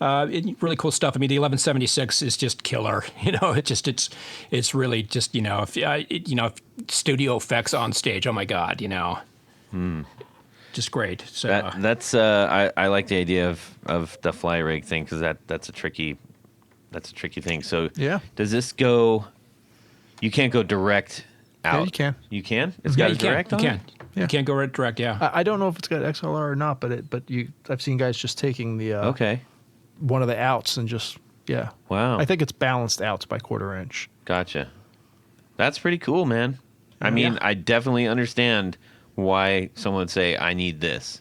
Really cool stuff. I mean, the 1176 is just killer. It's really just if studio effects on stage. Oh my God, just great. So that's I like the idea of the fly rig thing because that's a tricky thing. So Yeah. does this go? You can't go direct out. Yeah, you can. You can. It's got a direct. You on can. it? Yeah. You can't go right direct. Yeah. I don't know if it's got XLR or not, but I've seen guys just taking the Okay. one of the outs and just Wow. I think it's balanced outs by 1/4 inch. Gotcha. That's pretty cool, man. I mean, I definitely understand why someone would say, I need this.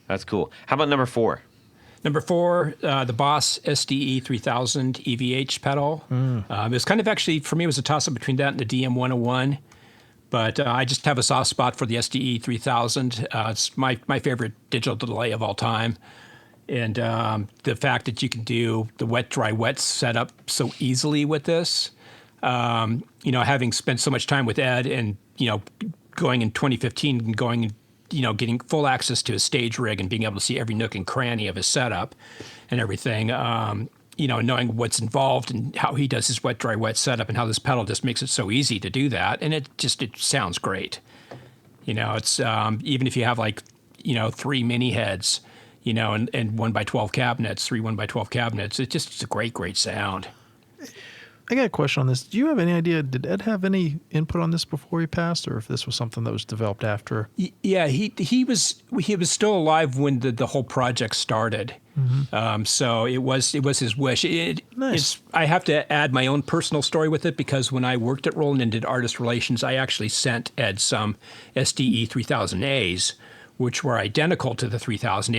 That's cool. How about number 4? Number 4, the Boss SDE 3000 EVH pedal. It was kind of actually, for me, it was a toss-up between that and the DM 101. But I just have a soft spot for the SDE 3000. It's my favorite digital delay of all time. And the fact that you can do the wet, dry, wet setup so easily with this, having spent so much time with Ed and, going in 2015 and going, getting full access to his stage rig and being able to see every nook and cranny of his setup and everything, knowing what's involved and how he does his wet, dry, wet setup and how this pedal just makes it so easy to do that. And it sounds great. It's even if you have 3 mini heads, and 1x12 cabinets, 3 1x12 cabinets, it's a great, great sound. I got a question on this. Do you have any idea? Did Ed have any input on this before he passed, or if this was something that was developed after? Yeah, he was still alive when the whole project started. Mm-hmm. So it was his wish. Nice. I have to add my own personal story with it because when I worked at Roland and did artist relations, I actually sent Ed some SDE 3000As, which were identical to the 3000.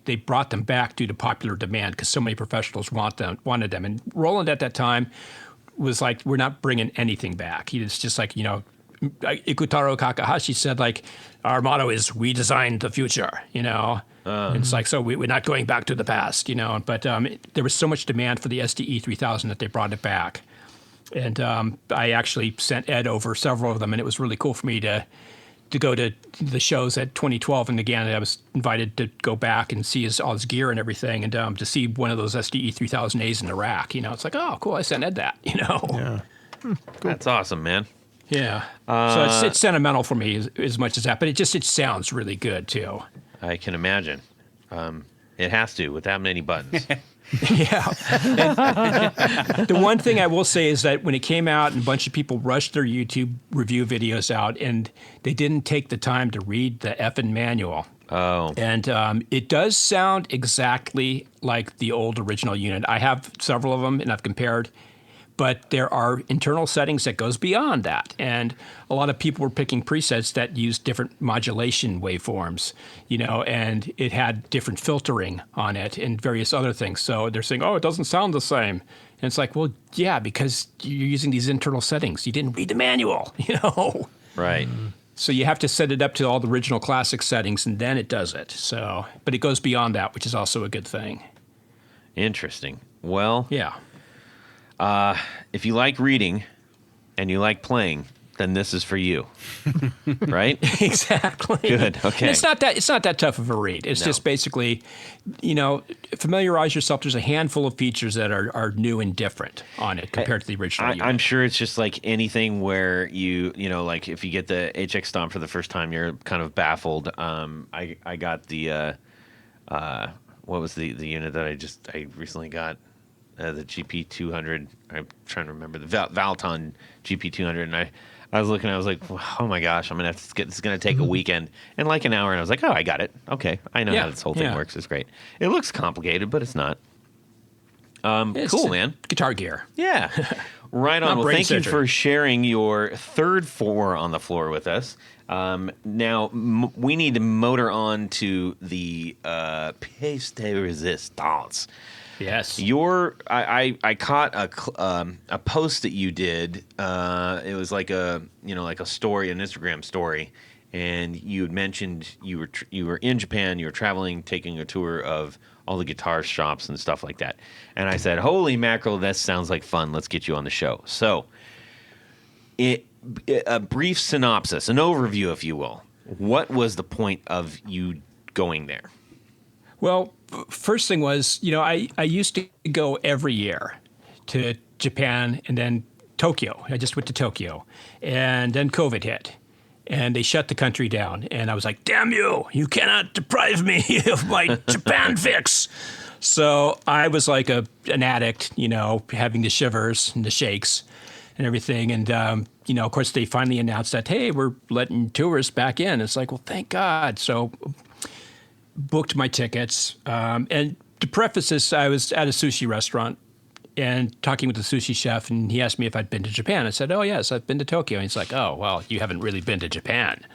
They brought them back due to popular demand because so many professionals wanted them. And Roland at that time was like, we're not bringing anything back. He was just like, Ikutaro Kakahashi said, our motto is we designed the future, And it's like, so we're not going back to the past, But there was so much demand for the SDE 3000 that they brought it back. And I actually sent Ed over several of them, and it was really cool for me to go to the shows at 2012. And again, I was invited to go back and see all his gear and everything, and to see one of those SDE 3000As in the rack. It's like, oh, cool, I sent Ed that, Yeah. Cool. That's awesome, man. Yeah. So it's sentimental for me as much as that, but it sounds really good too. I can imagine. It has to with that many buttons. Yeah. The one thing I will say is that when it came out and a bunch of people rushed their YouTube review videos out and they didn't take the time to read the effing manual. Oh. And it does sound exactly like the old original unit. I have several of them and I've compared. But there are internal settings that goes beyond that. And a lot of people were picking presets that use different modulation waveforms, and it had different filtering on it and various other things. So they're saying, oh, it doesn't sound the same. And it's like, well, yeah, because you're using these internal settings. You didn't read the manual, Right. So you have to set it up to all the original classic settings, and then it does it. So, but it goes beyond that, which is also a good thing. Interesting. Well, yeah. If you like reading and you like playing, then this is for you, right? Exactly. Good. Okay. And it's not that tough of a read. It's just basically, familiarize yourself. There's a handful of features that are new and different on it compared to the original. I'm sure it's just like anything where like if you get the HX Stomp for the first time, you're kind of baffled. I got the what was the unit that I recently got. The GP200, I'm trying to remember the Valton GP200, and I was looking, I was like, oh my gosh, I'm gonna have to this is gonna take a weekend and like an hour, and I was like, oh, I got it. Okay, I know how this whole thing works. It's great. It looks complicated, but it's not. Cool, man. Guitar gear. Yeah, right on. Well, thank you for sharing your third 4 on the floor with us. Now we need to motor on to the pièce de résistance. Yes. I caught a post that you did. It was like a story, an Instagram story, and you had mentioned you were in Japan. You were traveling, taking a tour of all the guitar shops and stuff like that. And I said, "Holy mackerel, that sounds like fun. Let's get you on the show." So, a brief synopsis, an overview, if you will. What was the point of you going there? Well, first thing was, I used to go every year to Japan and then Tokyo. I just went to Tokyo. And then COVID hit. And they shut the country down. And I was like, damn you, you cannot deprive me of my Japan fix. So I was like an addict, having the shivers and the shakes and everything. And, of course, they finally announced that, hey, we're letting tourists back in. It's like, well, thank God. So booked my tickets. And to preface this, I was at a sushi restaurant and talking with the sushi chef, and he asked me if I'd been to Japan. I said, oh, yes, I've been to Tokyo. And he's like, oh, well, you haven't really been to Japan.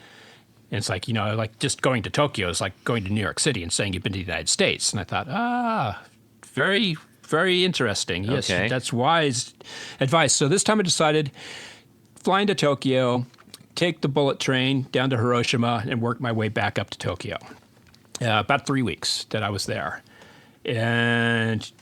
And it's like, like just going to Tokyo is like going to New York City and saying you've been to the United States. And I thought, very, very interesting. Yes, Okay. That's wise advice. So this time I decided flying to Tokyo, take the bullet train down to Hiroshima, and work my way back up to Tokyo. About 3 weeks that I was there. And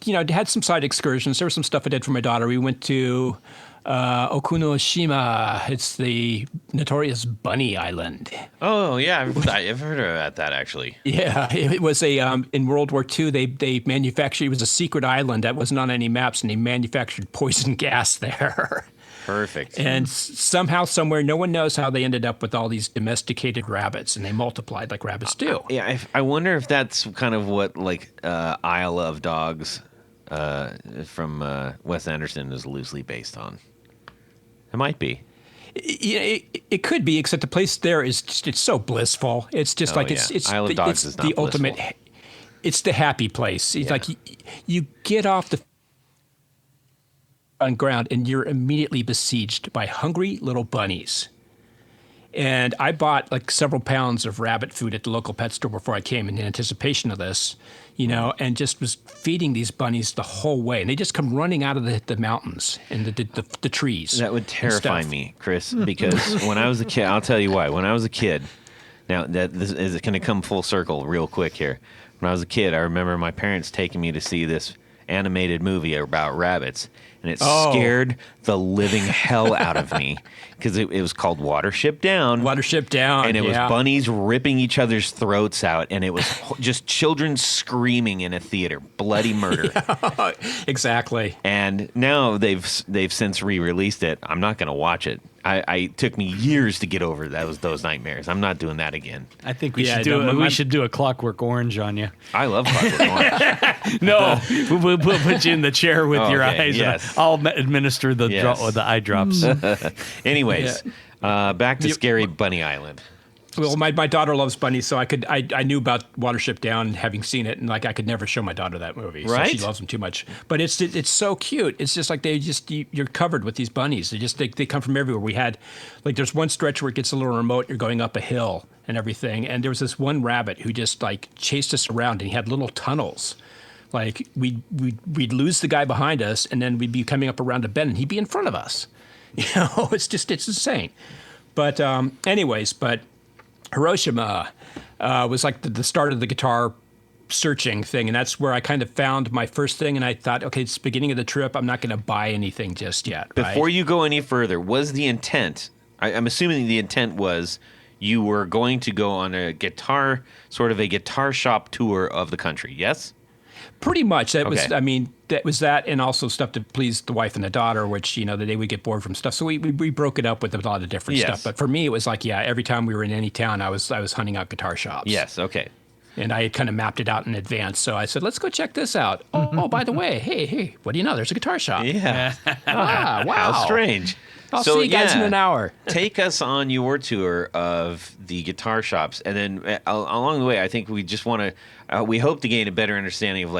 had some side excursions. There was some stuff I did for my daughter. We went to Okunoshima. It's the notorious Bunny Island. Oh, yeah. I've heard about that, actually. Yeah, it was in World War II, they manufactured, it was a secret island that wasn't on any maps, and they manufactured poison gas there. Perfect. And somehow, somewhere, no one knows how they ended up with all these domesticated rabbits, and they multiplied like rabbits do. Yeah, I wonder if that's kind of what, Isle of Dogs from Wes Anderson is loosely based on. It might be. It could be, except the place there is just, it's so blissful. It's just it's Isle of Dogs is not the ultimate. blissful. It's the happy place. It's like you get off the on ground and you're immediately besieged by hungry little bunnies. And I bought like several pounds of rabbit food at the local pet store before I came in anticipation of this, and just was feeding these bunnies the whole way. And they just come running out of the mountains and the trees. That would terrify me, Chris, because when I was a kid, I'll tell you why. When I was a kid, now this is going to come full circle real quick here. When I was a kid, I remember my parents taking me to see this animated movie about rabbits, and it scared the living hell out of me because it was called Watership Down. Watership Down, and it was bunnies ripping each other's throats out, and it was just children screaming in a theater, bloody murder. Yeah, exactly. And now they've since re-released it. I'm not going to watch it. It took me years to get over those nightmares. I'm not doing that again. I think we should do a Clockwork Orange on you. I love Clockwork Orange. No, we'll put you in the chair with your eyes. Yes. And I'll administer the eye drops. Anyways, back to Scary Bunny Island. Well, my daughter loves bunnies, so I knew about Watership Down, having seen it, and I could never show my daughter that movie. Right? So she loves them too much. But it's so cute. It's just like you're covered with these bunnies. They come from everywhere. We had there's one stretch where it gets a little remote. You're going up a hill and everything, and there was this one rabbit who just chased us around, and he had little tunnels. Like we'd lose the guy behind us, and then we'd be coming up around a bend, and he'd be in front of us. It's insane. But anyways, Hiroshima was like the start of the guitar searching thing, and that's where I kind of found my first thing, and I thought, okay, it's the beginning of the trip. I'm not going to buy anything just yet. Before you go any further, was the intent, I'm assuming the intent was you were going to go on a guitar shop tour of the country, yes? Pretty much. That was that, and also stuff to please the wife and the daughter, which, the day we get bored from stuff. So we broke it up with a lot of different stuff. But for me, it was like, every time we were in any town, I was hunting out guitar shops. Yes, okay. And I had kind of mapped it out in advance. So I said, let's go check this out. Oh, by the way, hey, what do you know? There's a guitar shop. Yeah. Wow. How strange. I'll see you guys in an hour. Take us on your tour of the guitar shops. And then along the way, I think we just want to, we hope to gain a better understanding of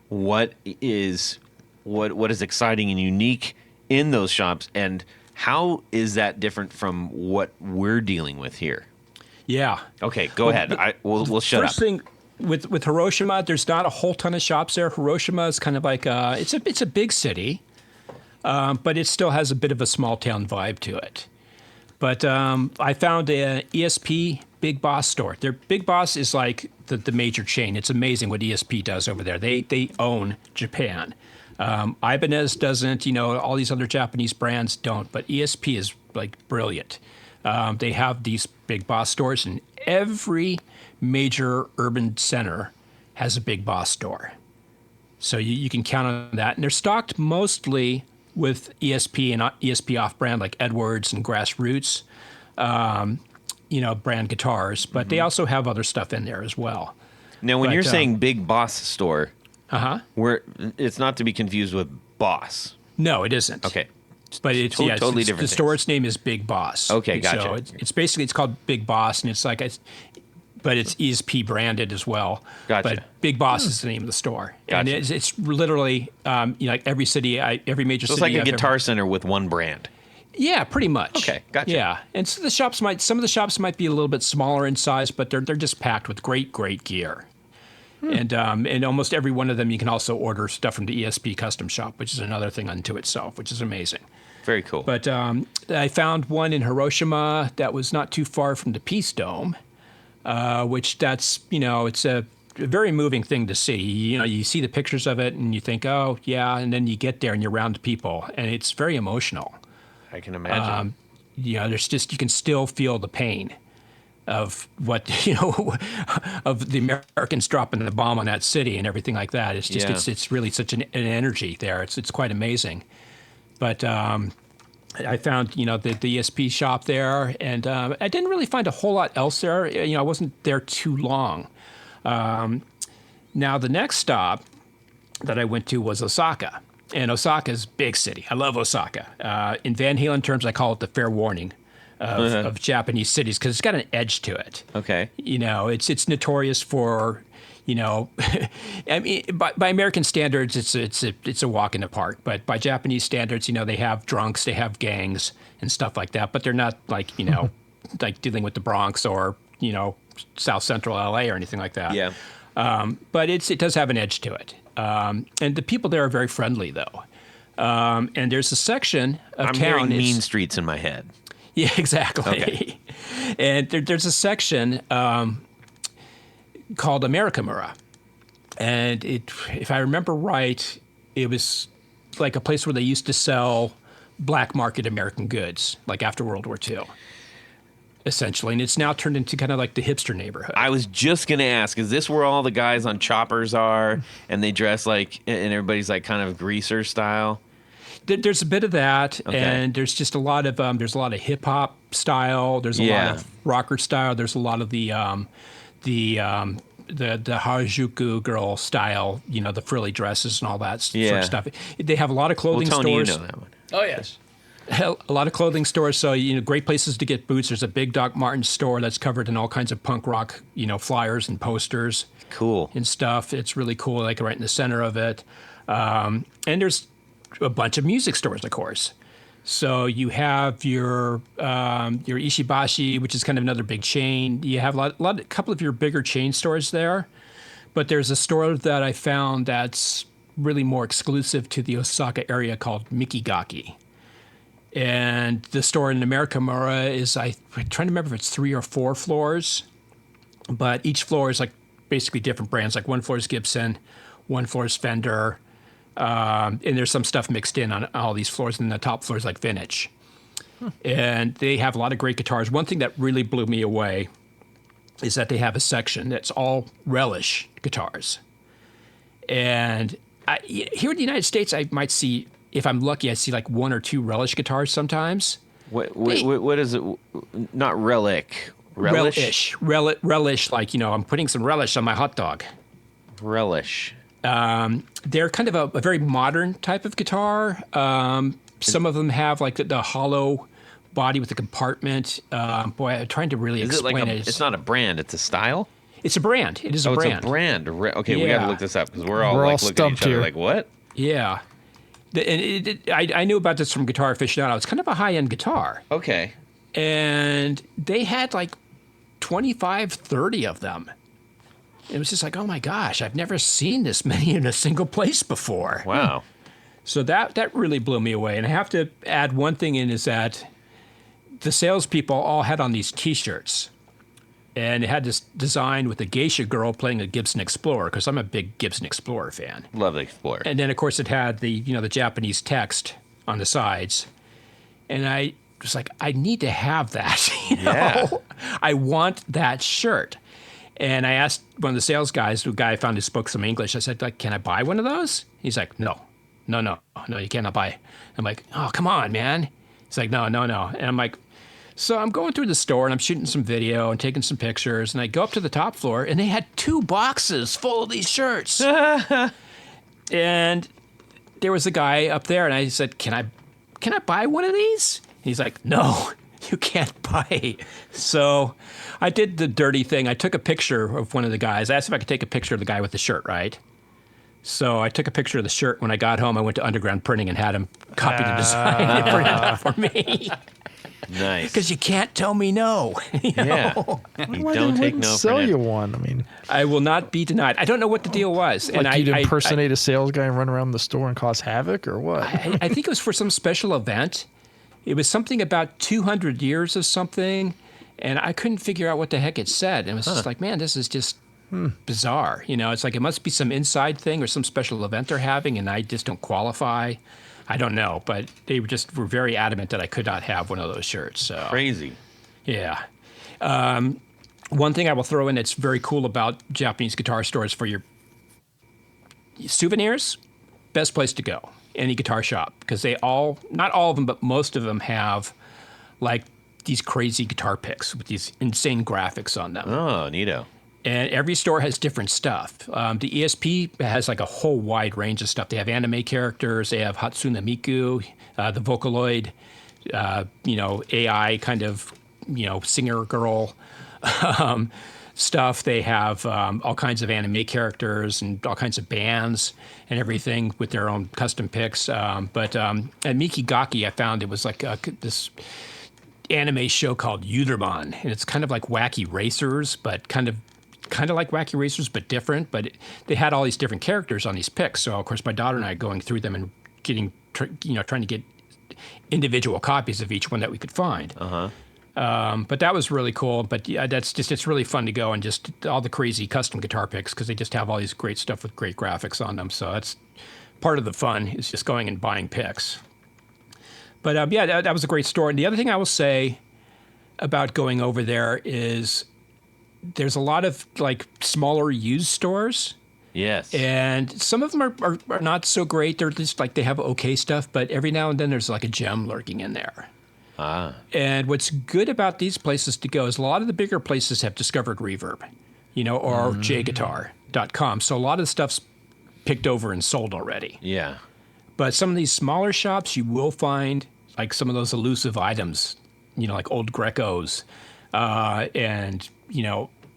what is exciting and unique in those shops, and how is that different from what we're dealing with here? Yeah. Okay, go ahead. We'll shut up. First thing with Hiroshima, there's not a whole ton of shops there. Hiroshima is kind of like it's a big city, but it still has a bit of a small town vibe to it. But I found a ESP Big Boss store. Their Big Boss is like the major chain. It's amazing what ESP does over there. They own Japan. Ibanez doesn't, all these other Japanese brands don't, but ESP is brilliant. They have these Big Boss stores in every major urban center has a Big Boss store. So you can count on that. And they're stocked mostly with ESP and ESP off-brand like Edwards and Grassroots, brand guitars. But they also have other stuff in there as well. Now, when you're saying Big Boss store, where it's not to be confused with Boss. No, it isn't. Okay. But it's totally different. The store's name is Big Boss. Okay, gotcha. So it's basically called Big Boss, and but it's ESP branded as well. Gotcha. But Big Boss is the name of the store, and Gotcha. it's literally like every city, every major So it's city. like a Guitar Center with one brand. Yeah, pretty much. Okay, gotcha. Yeah, and so some of the shops might be a little bit smaller in size, but they're just packed with great gear. And almost every one of them, you can also order stuff from the ESP custom shop, which is another thing unto itself, which is amazing. Very cool. But I found one in Hiroshima that was not too far from the Peace Dome, which it's a very moving thing to see. You see the pictures of it and you think, oh, yeah, and then you get there and you're around people, and it's very emotional. I can imagine. There's just, you can still feel the pain of what, of the Americans dropping the bomb on that city and everything like that. It's just, it's really such an energy there. It's quite amazing. But I found, the ESP shop there, and I didn't really find a whole lot else there. I wasn't there too long. Now, the next stop that I went to was Osaka. And Osaka's big city. I love Osaka. In Van Halen terms, I call it the fair warning of Japanese cities because it's got an edge to it. Okay. It's notorious for, I mean, by American standards, it's a walk in the park. But by Japanese standards, they have drunks, they have gangs and stuff like that. But they're not like, like dealing with the Bronx or, South Central LA or anything like that. Yeah. But it does have an edge to it. And the people there are very friendly, though. And there's a section of I'm town. hearing Mean Streets in my head. Yeah, exactly. Okay. And there's a section called Amerikamura. And if I remember right, it was like a place where they used to sell black market American goods, like after World War II, essentially. And it's now turned into kind of like the hipster neighborhood. I was just going to ask, is this where all the guys on choppers are and they dress like, and everybody's like kind of greaser style? There's a bit of that, Okay. and there's just a lot of hip hop style. There's a lot of rocker style. There's a lot of the Harajuku girl style. The frilly dresses and all that sort of stuff. They have a lot of clothing Tony, stores. you know that one. Oh, yes. A lot of clothing stores, so great places to get boots. There's a big Doc Martens store that's covered in all kinds of punk rock, flyers and posters. Cool. And stuff. It's really cool, like right in the center of it. And there's a bunch of music stores, of course. So you have your Ishibashi, which is kind of another big chain. You have a couple of your bigger chain stores there, but there's a store that I found that's really more exclusive to the Osaka area called Mikigaki. And the store in Amerikamura is, I'm trying to remember if it's 3 or 4 floors, but each floor is like basically different brands. Like one floor is Gibson, one floor is Fender, and there's some stuff mixed in on all these floors, and the top floor is like vintage. And they have a lot of great guitars. One thing that really blew me away is that they have a section that's all relish guitars. And here in the United States, I might see, if I'm lucky, I see like 1 or 2 relish guitars sometimes. What is it? Not relic. Relish? Relish, like, I'm putting some relish on my hot dog. Relish. They're kind of a very modern type of guitar. Some of them have like the hollow body with a compartment. Boy, I'm trying to really explain it. It's not a brand, it's a style? It's a brand. It is a brand. It's a brand. Okay, we Yeah. got to look this up because we're all We're all looking at stumped each other here. like, what? Yeah. And I knew about this from Guitar Aficionado. It's kind of a high-end guitar. Okay. And they had like 25, 30 of them. It was just like, oh my gosh, I've never seen this many in a single place before. Wow. So that really blew me away. And I have to add one thing in, is that the salespeople all had on these T-shirts. And it had this design with a geisha girl playing a Gibson Explorer, because I'm a big Gibson Explorer fan. Love the Explorer. And then, of course, it had the Japanese text on the sides. And I was like, I need to have that. Yeah. I want that shirt. And I asked one of the sales guys, the guy I found who spoke some English, I said, like, can I buy one of those? He's like, no, you cannot buy. I'm like, oh, come on, man. He's like, no. And I'm like, so I'm going through the store and I'm shooting some video and taking some pictures. And I go up to the top floor and they had 2 boxes full of these shirts. And there was a guy up there and I said, can I buy one of these? He's like, no, you can't buy. So I did the dirty thing. I took a picture of one of the guys. I asked if I could take a picture of the guy with the shirt, right? So I took a picture of the shirt. When I got home, I went to Underground Printing and had him copy the design and print it out for me. Nice. Because you can't tell me no. You know? You don't take no for sell an you answer. one. I mean, I will not be denied. I don't know what the deal was. like you'd impersonate a sales guy and run around the store and cause havoc, or what? I think it was for some special event. It was something about 200 years of something, and I couldn't figure out what the heck it said. And it was just like, man, this is just bizarre. You know, it's like it must be some inside thing or some special event they're having, and I just don't qualify. I don't know, but they were very adamant that I could not have one of those shirts. So Crazy. yeah. One thing I will throw in that's very cool about Japanese guitar stores for your souvenirs, best place to go, any guitar shop, because they all, not all of them, but most of them have like these crazy guitar picks with these insane graphics on them. Oh, neato. And every store has different stuff. The ESP has like a whole wide range of stuff. They have anime characters. They have Hatsune Miku, the Vocaloid, AI kind of, singer girl stuff. They have all kinds of anime characters and all kinds of bands and everything with their own custom picks. But at Mikigaki, I found it was like this anime show called Yuderman, and it's kind of like Wacky Racers, but kind of like Wacky Racers, but different. But they had all these different characters on these picks. So, of course, my daughter and I going through them and trying to get individual copies of each one that we could find. But that was really cool. But yeah, it's really fun to go and just all the crazy custom guitar picks because they just have all these great stuff with great graphics on them. So that's part of the fun is just going and buying picks. But that was a great store. And the other thing I will say about going over there is there's a lot of like smaller used stores. Yes. And some of them are not so great. They're just like they have okay stuff, but every now and then there's like a gem lurking in there. And what's good about these places to go is a lot of the bigger places have discovered Reverb, or jguitar.com. So a lot of the stuff's picked over and sold already. Yeah. But some of these smaller shops, you will find like some of those elusive items, like old Grecos and,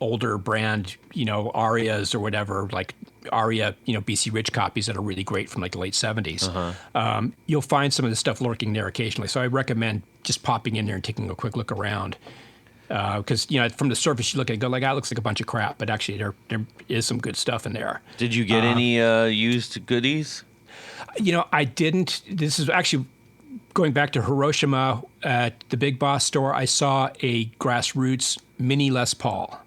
older brand, Arias or whatever, like Aria, BC Rich copies that are really great from like the late 70s. You'll find some of the stuff lurking there occasionally. So I recommend just popping in there and taking a quick look around. Because, from the surface, you look at it and go like, that looks like a bunch of crap. But actually, there is some good stuff in there. Did you get any used goodies? I didn't. This is actually going back to Hiroshima at the Big Boss store. I saw a Grassroots mini Les Paul.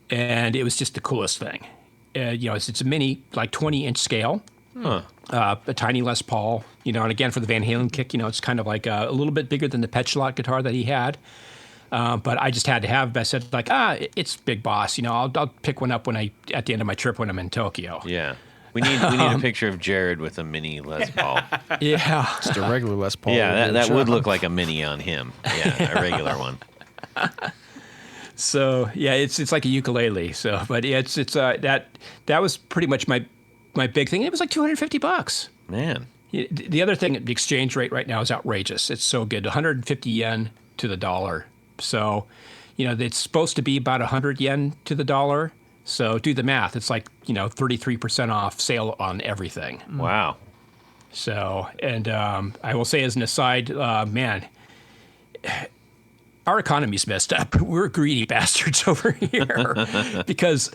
And it was just the coolest thing. It's a mini, like 20-inch scale, a tiny Les Paul, and again, for the Van Halen kick, it's kind of like a little bit bigger than the Petchlot guitar that he had. But I just had to have, I said, like, it's Big Boss. I'll pick one up at the end of my trip when I'm in Tokyo. Yeah. We need a picture of Jared with a mini Les Paul. Yeah. Just a regular Les Paul. Yeah, that would look like a mini on him. Yeah, a regular one. So yeah, it's like a ukulele. So, but it's that was pretty much my big thing. It was like $250. Man. The other thing, the exchange rate right now is outrageous. It's so good, 150 yen to the dollar. So, it's supposed to be about 100 yen to the dollar. So do the math. It's like 33% off sale on everything. Wow. So, and I will say as an aside, man. Our economy's messed up. We're greedy bastards over here because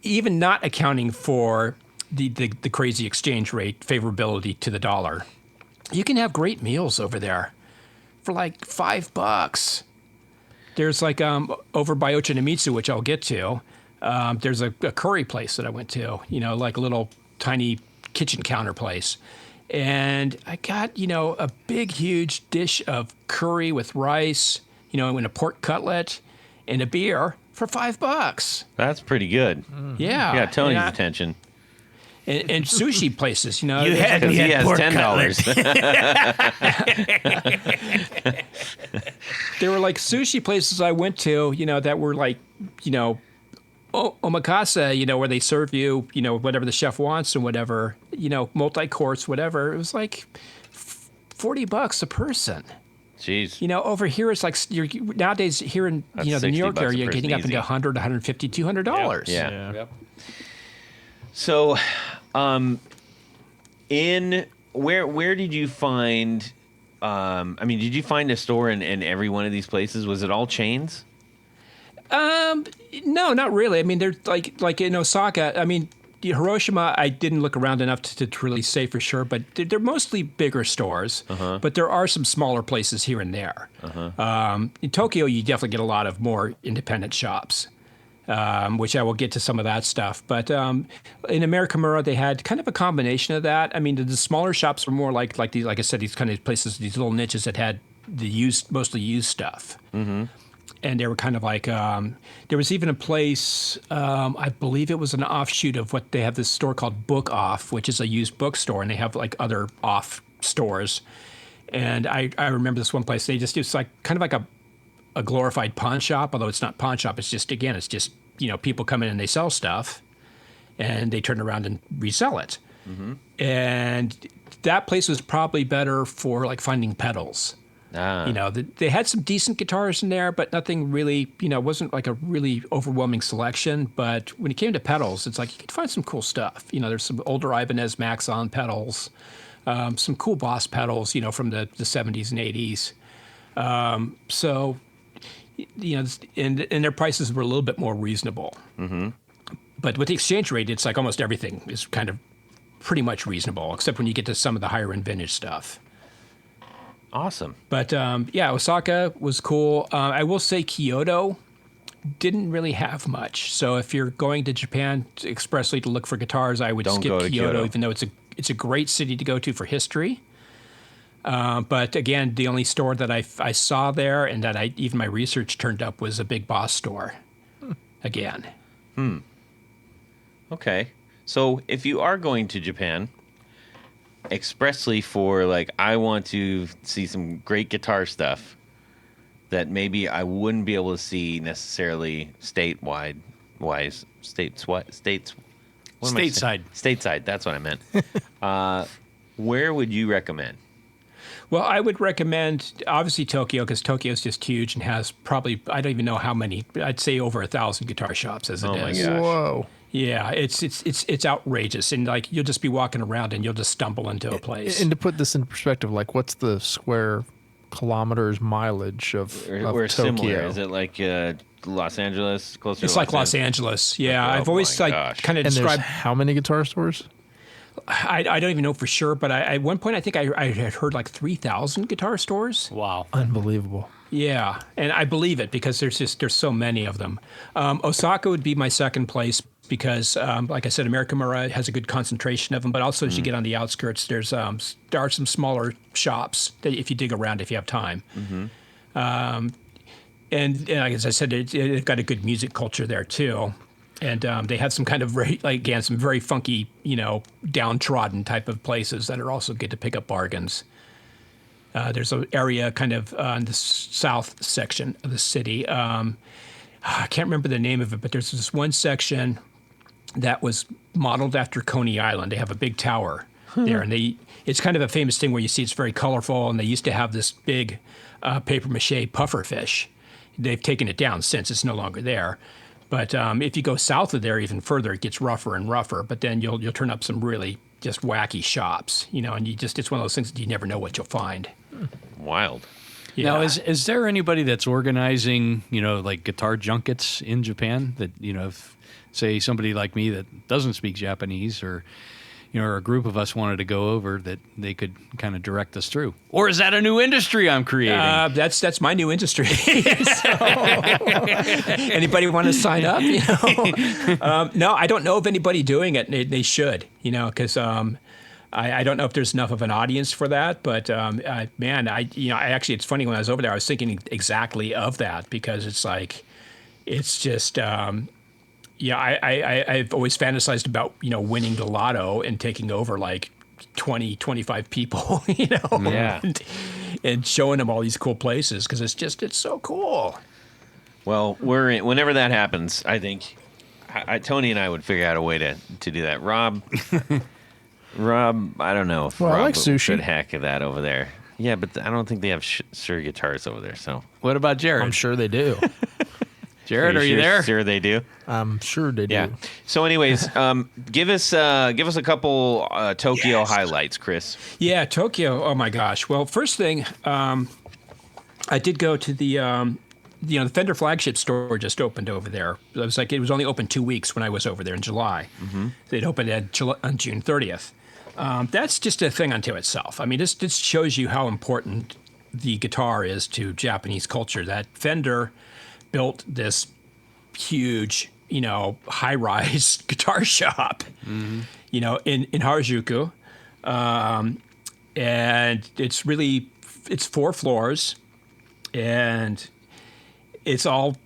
even not accounting for the crazy exchange rate favorability to the dollar, you can have great meals over there for like $5. There's like over by Ochanomizu, which I'll get to. There's a curry place that I went to, like a little tiny kitchen counter place. And I got, a big, huge dish of curry with rice, and a pork cutlet and a beer for $5. That's pretty good. Yeah. Yeah, Tony's attention. And sushi places, you know. You had Because me he at has pork $10. There were like sushi places I went to, you know, that were like, you know, omakase, you know, where they serve you, you know, whatever the chef wants and whatever, you know, multi-course, whatever. It was like $40 a person. Jeez. You know, over here it's like nowadays here in That's the New York $60 a area, you're person getting up easy. into $100, $150, $200. Yeah. Yep. So, in where did you find? I mean, did you find a store in every one of these places? Was it all chains? No, not really. I mean, they're like in Osaka. I mean, Hiroshima, I didn't look around enough to really say for sure, but they're mostly bigger stores. But there are some smaller places here and there. In Tokyo, you definitely get a lot of more independent shops, which I will get to some of that stuff. But in Amerikamura, they had kind of a combination of that. I mean, the smaller shops were more like I said, these kind of places, these little niches that had mostly used stuff. And they were kind of like, there was even a place, I believe it was an offshoot of what they have this store called Book Off, which is a used bookstore, and they have like other off stores. And I remember this one place, it's like kind of like a glorified pawn shop, although it's not pawn shop, it's just, you know, people come in and they sell stuff, and they turn around and resell it. And that place was probably better for like finding pedals. You know, they had some decent guitars in there, but nothing really, you know, wasn't like a really overwhelming selection. But when it came to pedals, it's like you could find some cool stuff. You know, there's some older Ibanez Maxon pedals, some cool Boss pedals, you know, from the 70s and 80s. So, you know, and their prices were a little bit more reasonable. But with the exchange rate, it's like almost everything is kind of pretty much reasonable, except when you get to some of the higher end vintage stuff. Awesome. But yeah, Osaka was cool. I will say Kyoto didn't really have much. So if you're going to Japan expressly to look for guitars, I would Don't skip go to Kyoto, Kyoto. even though it's a great city to go to for history. But again, the only store that I saw there and that even my research turned up was a Big Boss store. Again. Okay. So if you are going to Japan expressly for like, I want to see some great guitar stuff that maybe I wouldn't be able to see necessarily stateside. Stateside. That's what I meant. Where would you recommend? Well, I would recommend obviously Tokyo, because Tokyo is just huge and has probably, I don't even know how many, I'd say over 1,000 guitar shops as it is. Oh my gosh. Whoa. Yeah, it's outrageous, and like you'll just be walking around and you'll just stumble into a place. And to put this in perspective, like what's the square kilometers mileage of We're Tokyo? similar. Is it like Los Angeles? Closer It's to like Los Angeles. Yeah, Oh I've always my like gosh. kind of And there's described. how many guitar stores? I don't even know for sure, but at one point I think I had heard like 3,000 guitar stores. Wow. Unbelievable. Yeah, and I believe it because there's so many of them. Osaka would be my second place because, like I said, Amerikamura has a good concentration of them. But also, as you get on the outskirts, there are some smaller shops that if you dig around, if you have time. And as I said, it got a good music culture there too. And they had some kind of some very funky, you know, downtrodden type of places that are also good to pick up bargains. There's an area kind of in the south section of the city. I can't remember the name of it, but there's this one section that was modeled after Coney Island. They have a big tower there, and it's kind of a famous thing where you see it's very colorful, and they used to have this big paper mache puffer fish. They've taken it down since. It's no longer there. But if you go south of there even further, it gets rougher and rougher. But then you'll turn up some really just wacky shops, you know, and it's one of those things that you never know what you'll find. Wild. Yeah. Now, is there anybody that's organizing, you know, like guitar junkets in Japan that, you know, if, say somebody like me that doesn't speak Japanese or, you know, or a group of us wanted to go over, that they could kind of direct us through? Or is that a new industry I'm creating? That's my new industry. Anybody want to sign up? You know? No, I don't know of anybody doing it. They should, you know, because I don't know if there's enough of an audience for that. But man, it's funny, when I was over there, I was thinking exactly of that, because it's like, it's just, I've always fantasized about, winning the lotto and taking over like 20, 25 people, Yeah. and showing them all these cool places because it's so cool. Well, whenever that happens, I think Tony and I would figure out a way to do that. Rob, I don't know if Well, I Rob like sushi. would hack that over there. Yeah, but I don't think they have Shure guitars over there. So What about Jared? I'm sure they do. Jared, are you there? Sure, they do. I'm sure they do. Yeah. So, anyways, give us a couple Tokyo highlights, Chris. Yeah, Tokyo. Oh my gosh. Well, first thing, I did go to the the Fender flagship store just opened over there. It was only open 2 weeks when I was over there in July. Mm-hmm. They'd opened on June 30th. That's just a thing unto itself. I mean, this shows you how important the guitar is to Japanese culture. That Fender built this huge, high-rise guitar shop, in Harajuku. And it's 4 floors, and it's all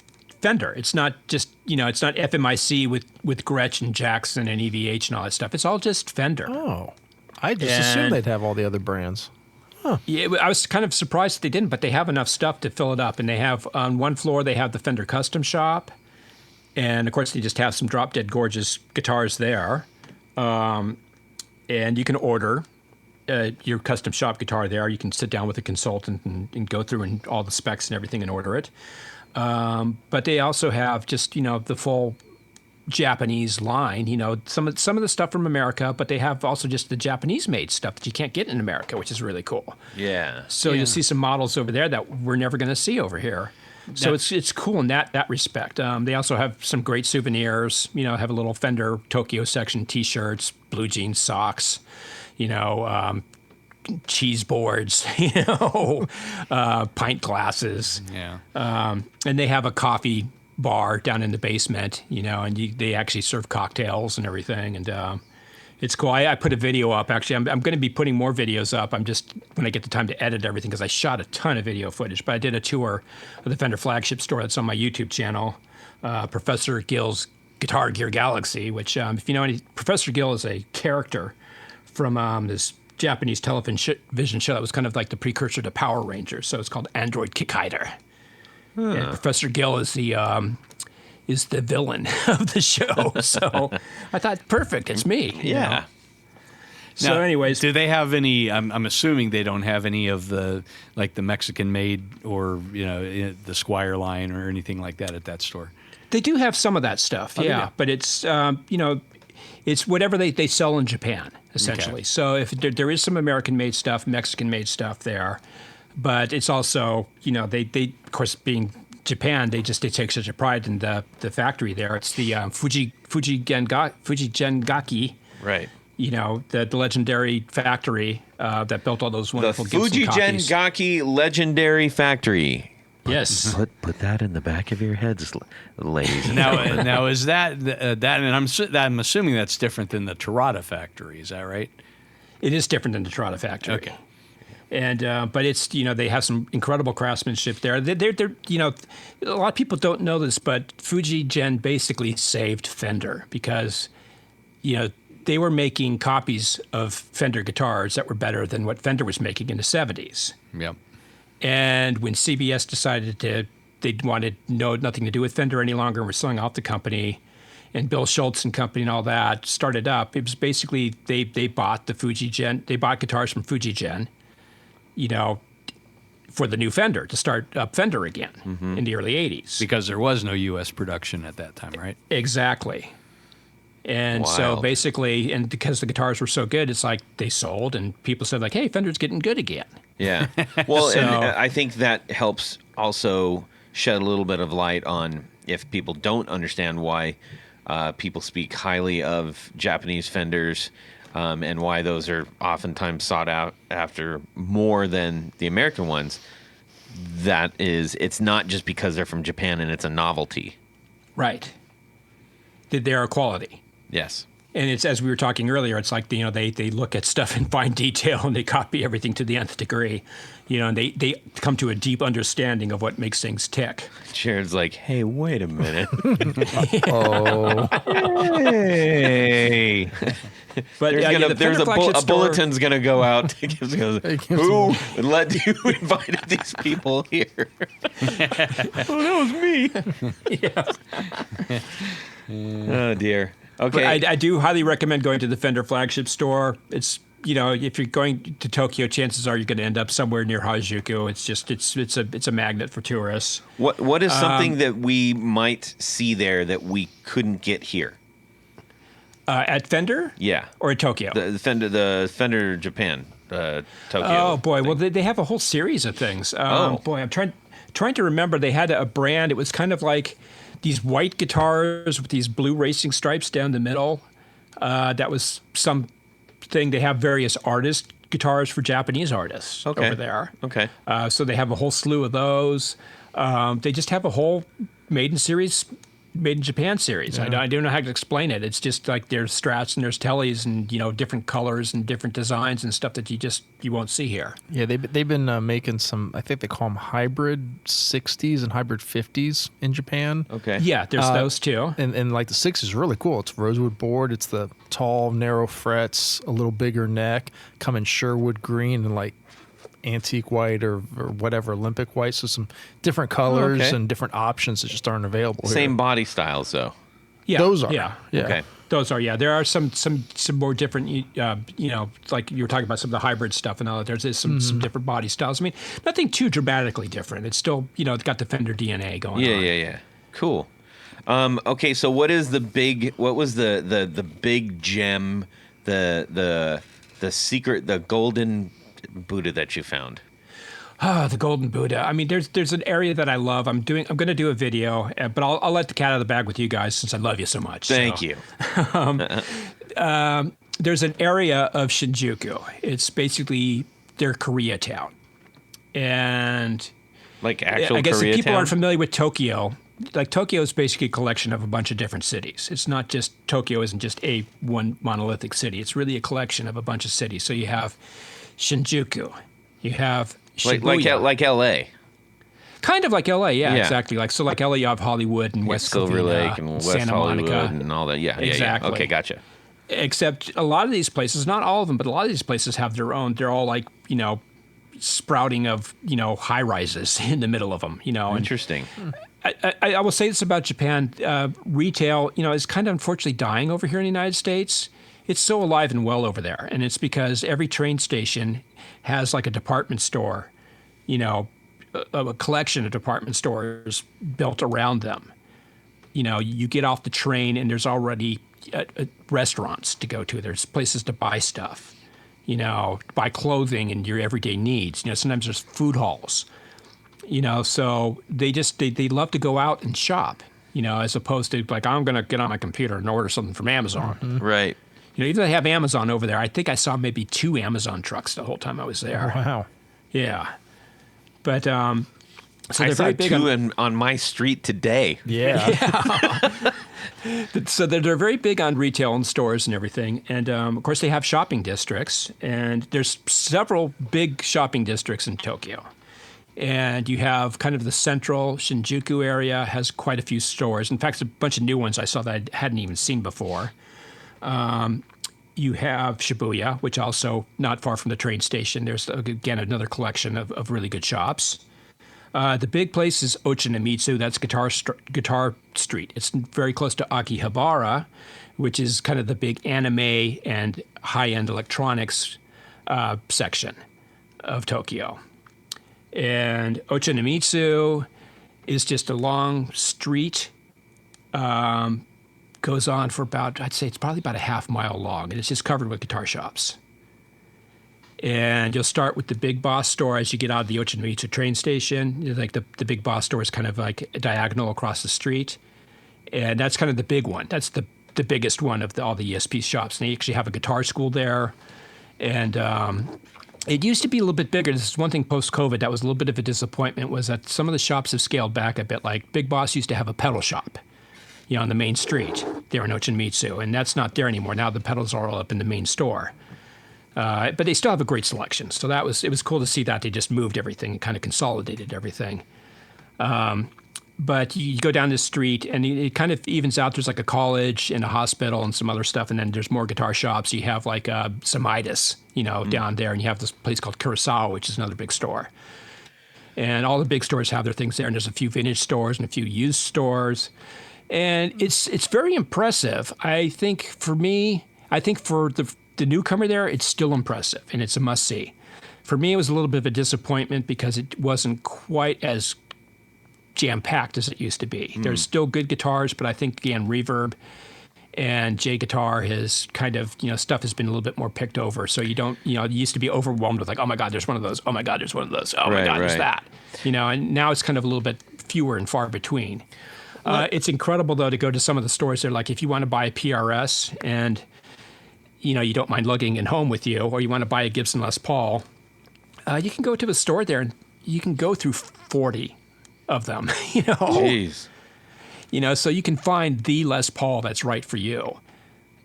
Fender. It's not just, it's not FMIC with Gretsch and Jackson and EVH and all that stuff. It's all just Fender. Oh, I just assumed they'd have all the other brands. Yeah, I was kind of surprised they didn't, but they have enough stuff to fill it up. And they have, on one floor, they have the Fender Custom Shop. And, of course, they just have some drop-dead gorgeous guitars there. And you can order your custom shop guitar there. You can sit down with a consultant and go through and all the specs and everything and order it. But they also have just, the full Japanese line, some of the stuff from America, but they have also just the Japanese-made stuff that you can't get in America, which is really cool. Yeah. So you'll see some models over there that we're never going to see over here. So it's cool in that respect. They also have some great souvenirs. Have a little Fender Tokyo section T-shirts, blue jeans, socks, cheese boards, pint glasses. Yeah. And they have a coffee bar down in the basement, and they actually serve cocktails and everything. And it's cool. I put a video up. Actually, I'm going to be putting more videos up. I'm just, when I get the time to edit everything, because I shot a ton of video footage. But I did a tour of the Fender flagship store that's on my YouTube channel, Professor Gill's Guitar Gear Galaxy, which, if you know Professor Gill is a character from this Japanese television show that was kind of like the precursor to Power Rangers. So it's called Android Kikaider. And Professor Gill is the villain of the show. So I thought, perfect, it's me. Yeah. So, Now, anyways, do they have any? I'm assuming they don't have any of the Mexican made or the Squire line or anything like that at that store. they do have some of that stuff, yeah. But it's it's whatever they sell in Japan essentially. Okay. So if there is some American made stuff, Mexican made stuff there. But it's also, they of course, being Japan, they take such a pride in the factory there. It's the Fujigengaki, Right. The legendary factory that built all those The wonderful Gibson copies. Fujigengaki Legendary Factory. Yes. Put that in the back of your heads, ladies. Now is that and I'm assuming that's different than the Terada factory. Is that right? It is different than the Terada factory. Okay. And but it's they have some incredible craftsmanship there. They're a lot of people don't know this, but Fujigen basically saved Fender because they were making copies of Fender guitars that were better than what Fender was making in the 70s. Yep. And when CBS decided they wanted nothing to do with Fender any longer and were selling off the company, and Bill Schultz and company and all that started up, it was basically they bought the Fujigen. They bought guitars from Fujigen, for the new Fender to start up Fender again in the early 80s. Because there was no U.S. production at that time, right? Exactly. And so Wild. basically, and because the guitars were so good, it's like they sold and people said like, hey, Fender's getting good again. Yeah. Well, So- and I think that helps also shed a little bit of light on if people don't understand why people speak highly of Japanese Fenders and why those are oftentimes sought out after more than the American ones. It's not just because they're from Japan and it's a novelty. Right. They're a quality. Yes. And it's, as we were talking earlier, it's like, they look at stuff in fine detail and they copy everything to the nth degree, and they come to a deep understanding of what makes things tick. Jared's like, hey, wait a minute. Hey. But there's a bulletin's gonna go out. Who invited these people here? That was me. Oh dear. Okay. But I do highly recommend going to the Fender flagship store. It's, if you're going to Tokyo, chances are you're going to end up somewhere near Harajuku. It's just it's a magnet for tourists. What is something that we might see there that we couldn't get here? At Fender? Yeah. Or at Tokyo? The Fender Japan, Tokyo. Oh, boy. thing. Well, they have a whole series of things. Oh. Boy, I'm trying to remember. They had a brand. It was kind of like these white guitars with these blue racing stripes down the middle. That was something. They have various artist guitars for Japanese artists over there. Okay. So they have a whole slew of those. They just have a whole made in Japan series. Yeah. I don't know how to explain it. It's just like there's Strats and there's Tellys and different colors and different designs and stuff that you won't see here. Yeah, they've been making some. I think they call them hybrid 60s and hybrid 50s in Japan. Okay. Yeah, there's those too. And like the 6 is really cool. It's rosewood board. It's the tall, narrow frets, a little bigger neck, come in Sherwood green and like antique white or whatever, Olympic white. So some different colors and different options that just aren't available Same here. body styles, though. Yeah, Those are. Yeah. Okay. Those are, yeah. There are some more different, like you were talking about some of the hybrid stuff and all that. There's some different body styles. I mean, nothing too dramatically different. It's still, it's got the Fender DNA going on. Yeah. Cool. Okay, so what was the big gem, the secret, the golden Buddha that you found? The golden Buddha. I mean, there's an area that I love. I'm going to do a video, but I'll let the cat out of the bag with you guys since I love you so much. Thank you. There's an area of Shinjuku. It's basically their Koreatown. And Like actual I guess Koreatown? if people aren't familiar with Tokyo, like Tokyo is basically a collection of a bunch of different cities. It's not just, Tokyo isn't just one monolithic city. It's really a collection of a bunch of cities. So you have Shinjuku, you have Shibuya. like L.A. Kind of like LA, yeah, Yeah. exactly. Like LA, you have Hollywood and West Silver Covina, Lake and West Santa Hollywood Monica, and all that. Yeah, Exactly. Yeah. Okay, gotcha. Except a lot of these places, not all of them, but a lot of these places have their own. They're all like sprouting of high rises in the middle of them. And Interesting. I will say this about Japan: retail, is kind of unfortunately dying over here in the United States. It's so alive and well over there, and it's because every train station has like a department store, a collection of department stores built around them. You get off the train and there's already restaurants to go to. There's places to buy stuff, buy clothing and your everyday needs. Sometimes there's food halls, so they love to go out and shop, as opposed to like, I'm going to get on my computer and order something from Amazon. Mm-hmm. Right. Even though they have Amazon over there, I think I saw maybe 2 Amazon trucks the whole time I was there. Wow. Yeah. But so I they're saw very big 2 on my street today. Yeah. So they're very big on retail and stores and everything. And, of course, they have shopping districts. And there's several big shopping districts in Tokyo. And you have kind of the central Shinjuku area has quite a few stores. In fact, a bunch of new ones I saw that I hadn't even seen before. You have Shibuya, which also not far from the train station. There's, again, another collection of really good shops. The big place is Ochanomizu. That's Guitar Street. It's very close to Akihabara, which is kind of the big anime and high-end electronics section of Tokyo. And Ochanomizu is just a long street. Goes on for about, I'd say it's probably about a half mile long, and it's just covered with guitar shops. And you'll start with the Big Boss store as you get out of the Ochanomizu train station. Like the Big Boss store is kind of like diagonal across the street. And that's kind of the big one. That's the biggest one of all the ESP shops. And they actually have a guitar school there. And it used to be a little bit bigger. This is one thing post-COVID that was a little bit of a disappointment, was that some of the shops have scaled back a bit. Like Big Boss used to have a pedal shop, on the main street. there in Ochanomizu, and that's not there anymore. Now the pedals are all up in the main store. But they still have a great selection. So it was cool to see that they just moved everything and kind of consolidated everything. But you go down this street and it kind of evens out. There's like a college and a hospital and some other stuff. And then there's more guitar shops. You have like Samitis, down there. And you have this place called Kurosawa, which is another big store. And all the big stores have their things there. And there's a few vintage stores and a few used stores. And it's very impressive. I think for the newcomer there, it's still impressive. And it's a must-see. For me, it was a little bit of a disappointment because it wasn't quite as jam-packed as it used to be. There's still good guitars, but I think, again, reverb and J guitar has kind of, stuff has been a little bit more picked over. So you don't, it used to be overwhelmed with like, oh my God, there's one of those. Oh my God, there's one of those. Oh my God, there's that. And now it's kind of a little bit fewer and far between. It's incredible, though, to go to some of the stores there. Like if you want to buy a PRS and, you don't mind lugging it home with you, or you want to buy a Gibson Les Paul, you can go to a store there and you can go through 40 of them, Jeez. So you can find the Les Paul that's right for you.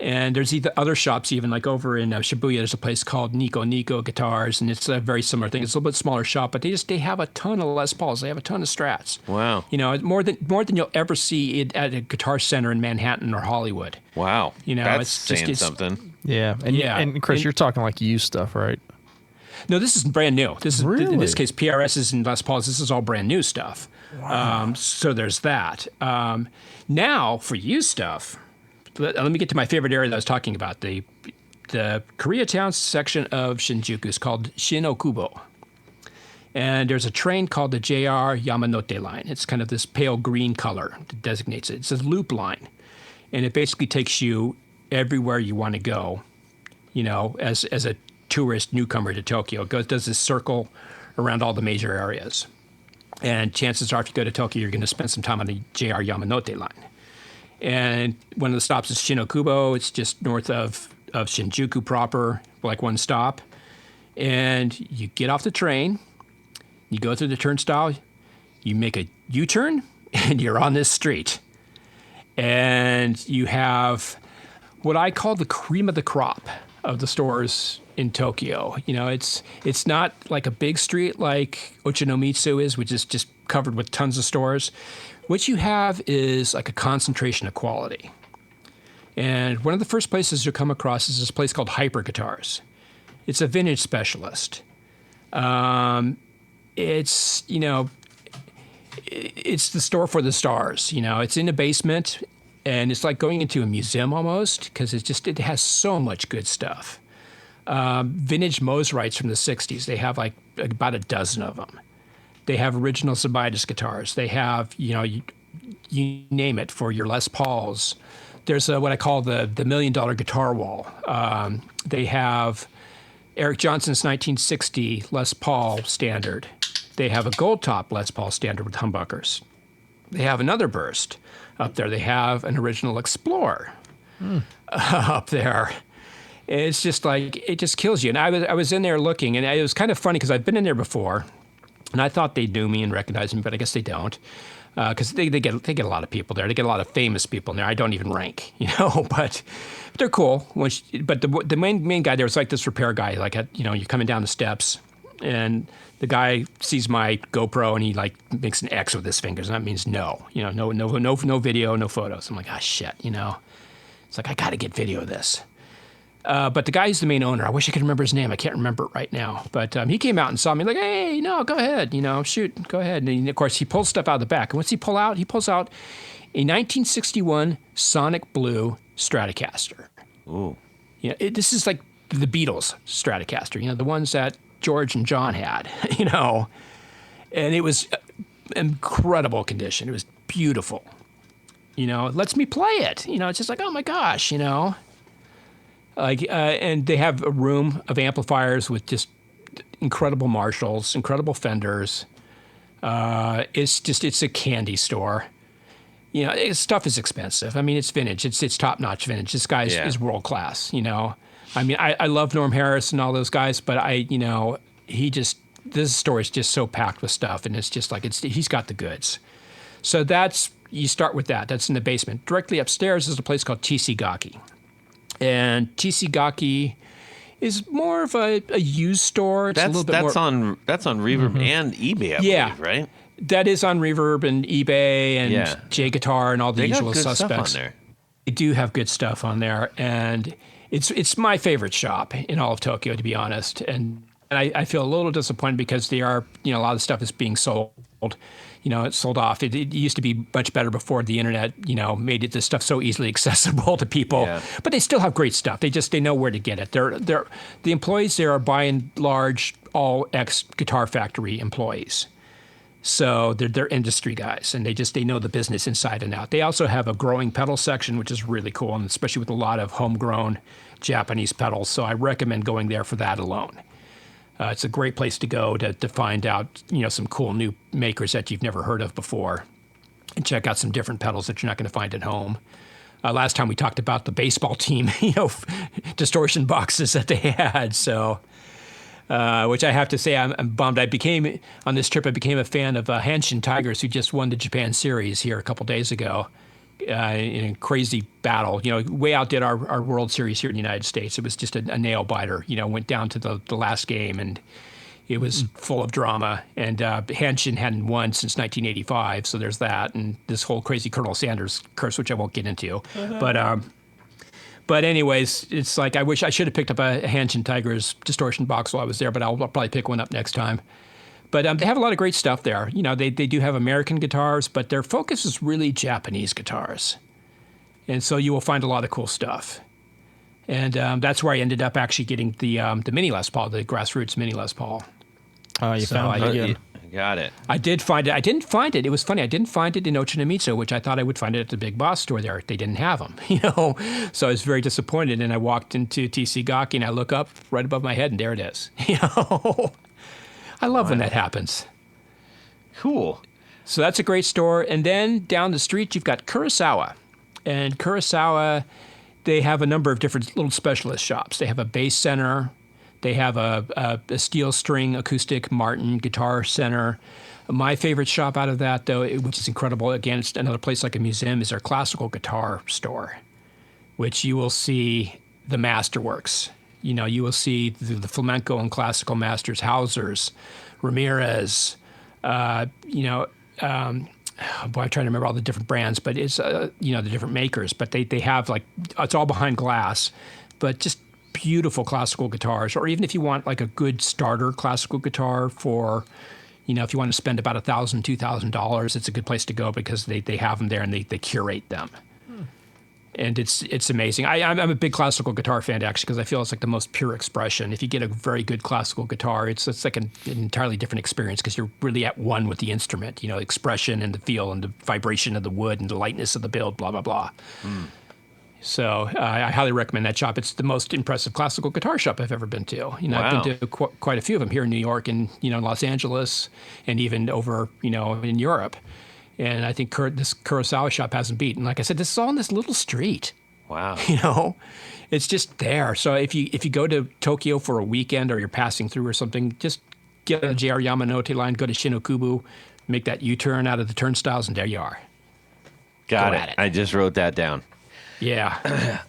And there's other shops, even like over in Shibuya, there's a place called Nico Guitars, and it's a very similar thing. It's a little bit smaller shop, but they have a ton of Les Pauls. They have a ton of Strats. Wow. More than you'll ever see it at a guitar center in Manhattan or Hollywood. Wow. That's saying something. Yeah. And Chris, you're talking like used stuff, right? No, this is brand new. This is really? In this case, PRSs and Les Pauls. This is all brand new stuff. Wow. So there's that. Now for used stuff, let me get to my favorite area that I was talking about. The Koreatown section of Shinjuku is called Shin-Okubo. And there's a train called the JR Yamanote line. It's kind of this pale green color that designates it. It's a loop line. And it basically takes you everywhere you want to go, as a tourist newcomer to Tokyo. It does this circle around all the major areas. And chances are, if you go to Tokyo, you're going to spend some time on the JR Yamanote line. And one of the stops is Shin-Okubo. It's just north of Shinjuku proper, like one stop. And you get off the train, you go through the turnstile, you make a U-turn, and you're on this street. And you have what I call the cream of the crop of the stores in Tokyo. It's not like a big street like Ochanomizu is, which is just covered with tons of stores. What you have is like a concentration of quality. And one of the first places you come across is this place called Hyper Guitars. It's a vintage specialist. It's the store for the stars. It's in a basement, and it's like going into a museum almost, because it has so much good stuff. Vintage Mosrites from the 60s. They have like about a dozen of them. They have original Samitis guitars. They have, you name it for your Les Pauls. There's what I call the $1 million guitar wall. They have Eric Johnson's 1960 Les Paul standard. They have a gold top Les Paul standard with humbuckers. They have another burst up there. They have an original Explorer up there. It's just like, it just kills you. And I was in there looking, and it was kind of funny because I've been in there before, and I thought they knew me and recognized me, but I guess they don't, because they get a lot of people there. They get a lot of famous people in there. I don't even rank, but they're cool. But the main guy there was like this repair guy. Like, you're coming down the steps, and the guy sees my GoPro, and he like makes an X with his fingers, and that means no. No video, no photos. I'm like, shit. It's like, I got to get video of this. But the guy who's the main owner, I wish I could remember his name. I can't remember it right now. But he came out and saw me like, hey, no, go ahead. Shoot, go ahead. And of course, he pulls stuff out of the back. And what's he pull out? He pulls out a 1961 Sonic Blue Stratocaster. Ooh. This is like the Beatles Stratocaster, the ones that George and John had, And it was incredible condition. It was beautiful. It lets me play it. It's just like, oh my gosh, and they have a room of amplifiers with just incredible Marshalls, incredible Fenders. It's a candy store. Stuff is expensive. I mean, it's vintage. It's top-notch vintage. This guy is world class. I mean, I love Norm Harris and all those guys, but this store is just so packed with stuff, and it's just like he's got the goods. So that's you start with that. That's in the basement. Directly upstairs is a place called TC Gaki. And TC Gaki is more of a used store. It's a little bit that's more, on Reverb and eBay, I believe, right? That is on Reverb and eBay and J Guitar and all the They got usual good suspects. stuff on there. They do have good stuff on there, and it's my favorite shop in all of Tokyo, to be honest. And I feel a little disappointed because they are, a lot of stuff is being sold. It's sold off. It used to be much better before the internet, made this stuff so easily accessible to people. Yeah. But they still have great stuff. They know where to get it. The employees there are by and large all ex-Guitar Factory employees. So they're industry guys, and they know the business inside and out. They also have a growing pedal section, which is really cool, and especially with a lot of homegrown Japanese pedals. So I recommend going there for that alone. It's a great place to go to find out, some cool new makers that you've never heard of before, and check out some different pedals that you're not going to find at home. Last time we talked about the baseball team, distortion boxes that they had. So, which I have to say, I'm bummed. On this trip, I became a fan of Hanshin Tigers, who just won the Japan Series here a couple days ago. In a crazy battle, way outdid our World Series here in the United States. It was just a nail biter. Went down to the last game, and it was full of drama. And Hanshin hadn't won since 1985, so there's that. And this whole crazy Colonel Sanders curse, which I won't get into. But anyways, it's like I wish I should have picked up a Hanshin Tigers distortion box while I was there, but I'll probably pick one up next time. But they have a lot of great stuff there. They do have American guitars, but their focus is really Japanese guitars. And so you will find a lot of cool stuff. And that's where I ended up actually getting the Mini Les Paul, the Grassroots Mini Les Paul. You found it again. Got it. I did find it. I didn't find it. It was funny. I didn't find it in Ochanomizu, which I thought I would find it at the Big Boss store there. They didn't have them, So I was very disappointed. And I walked into TC Gaki, and I look up right above my head, and there it is. I love when that happens. Cool. So that's a great store. And then down the street, you've got Kurosawa. And Kurosawa, they have a number of different little specialist shops. They have a bass center. They have a steel string acoustic Martin guitar center. My favorite shop out of that, though, which is incredible, again, it's another place like a museum, is their classical guitar store, which you will see the masterworks. You will see the flamenco and classical masters, Hausers, Ramirez, I'm trying to remember all the different brands, but it's, the different makers. But they have, it's all behind glass, but just beautiful classical guitars. Or even if you want, a good starter classical guitar for, if you want to spend about $1,000, $2,000, it's a good place to go because they have them there and they curate them. And it's amazing. I'm a big classical guitar fan, actually, because I feel it's the most pure expression. If you get a very good classical guitar, it's like an entirely different experience because you're really at one with the instrument, expression and the feel and the vibration of the wood and the lightness of the build, blah, blah, blah. So I highly recommend that shop. It's the most impressive classical guitar shop I've ever been to. I've been to quite a few of them here in New York and, Los Angeles and even over, in Europe. And I think this Kurosawa shop hasn't beat. And like I said, this is all on this little street. Wow. It's just there. So if you go to Tokyo for a weekend or you're passing through or something, just get on the JR Yamanote line, go to Shinokubu, make that U-turn out of the turnstiles, and there you are. Got it. I just wrote that down. Yeah.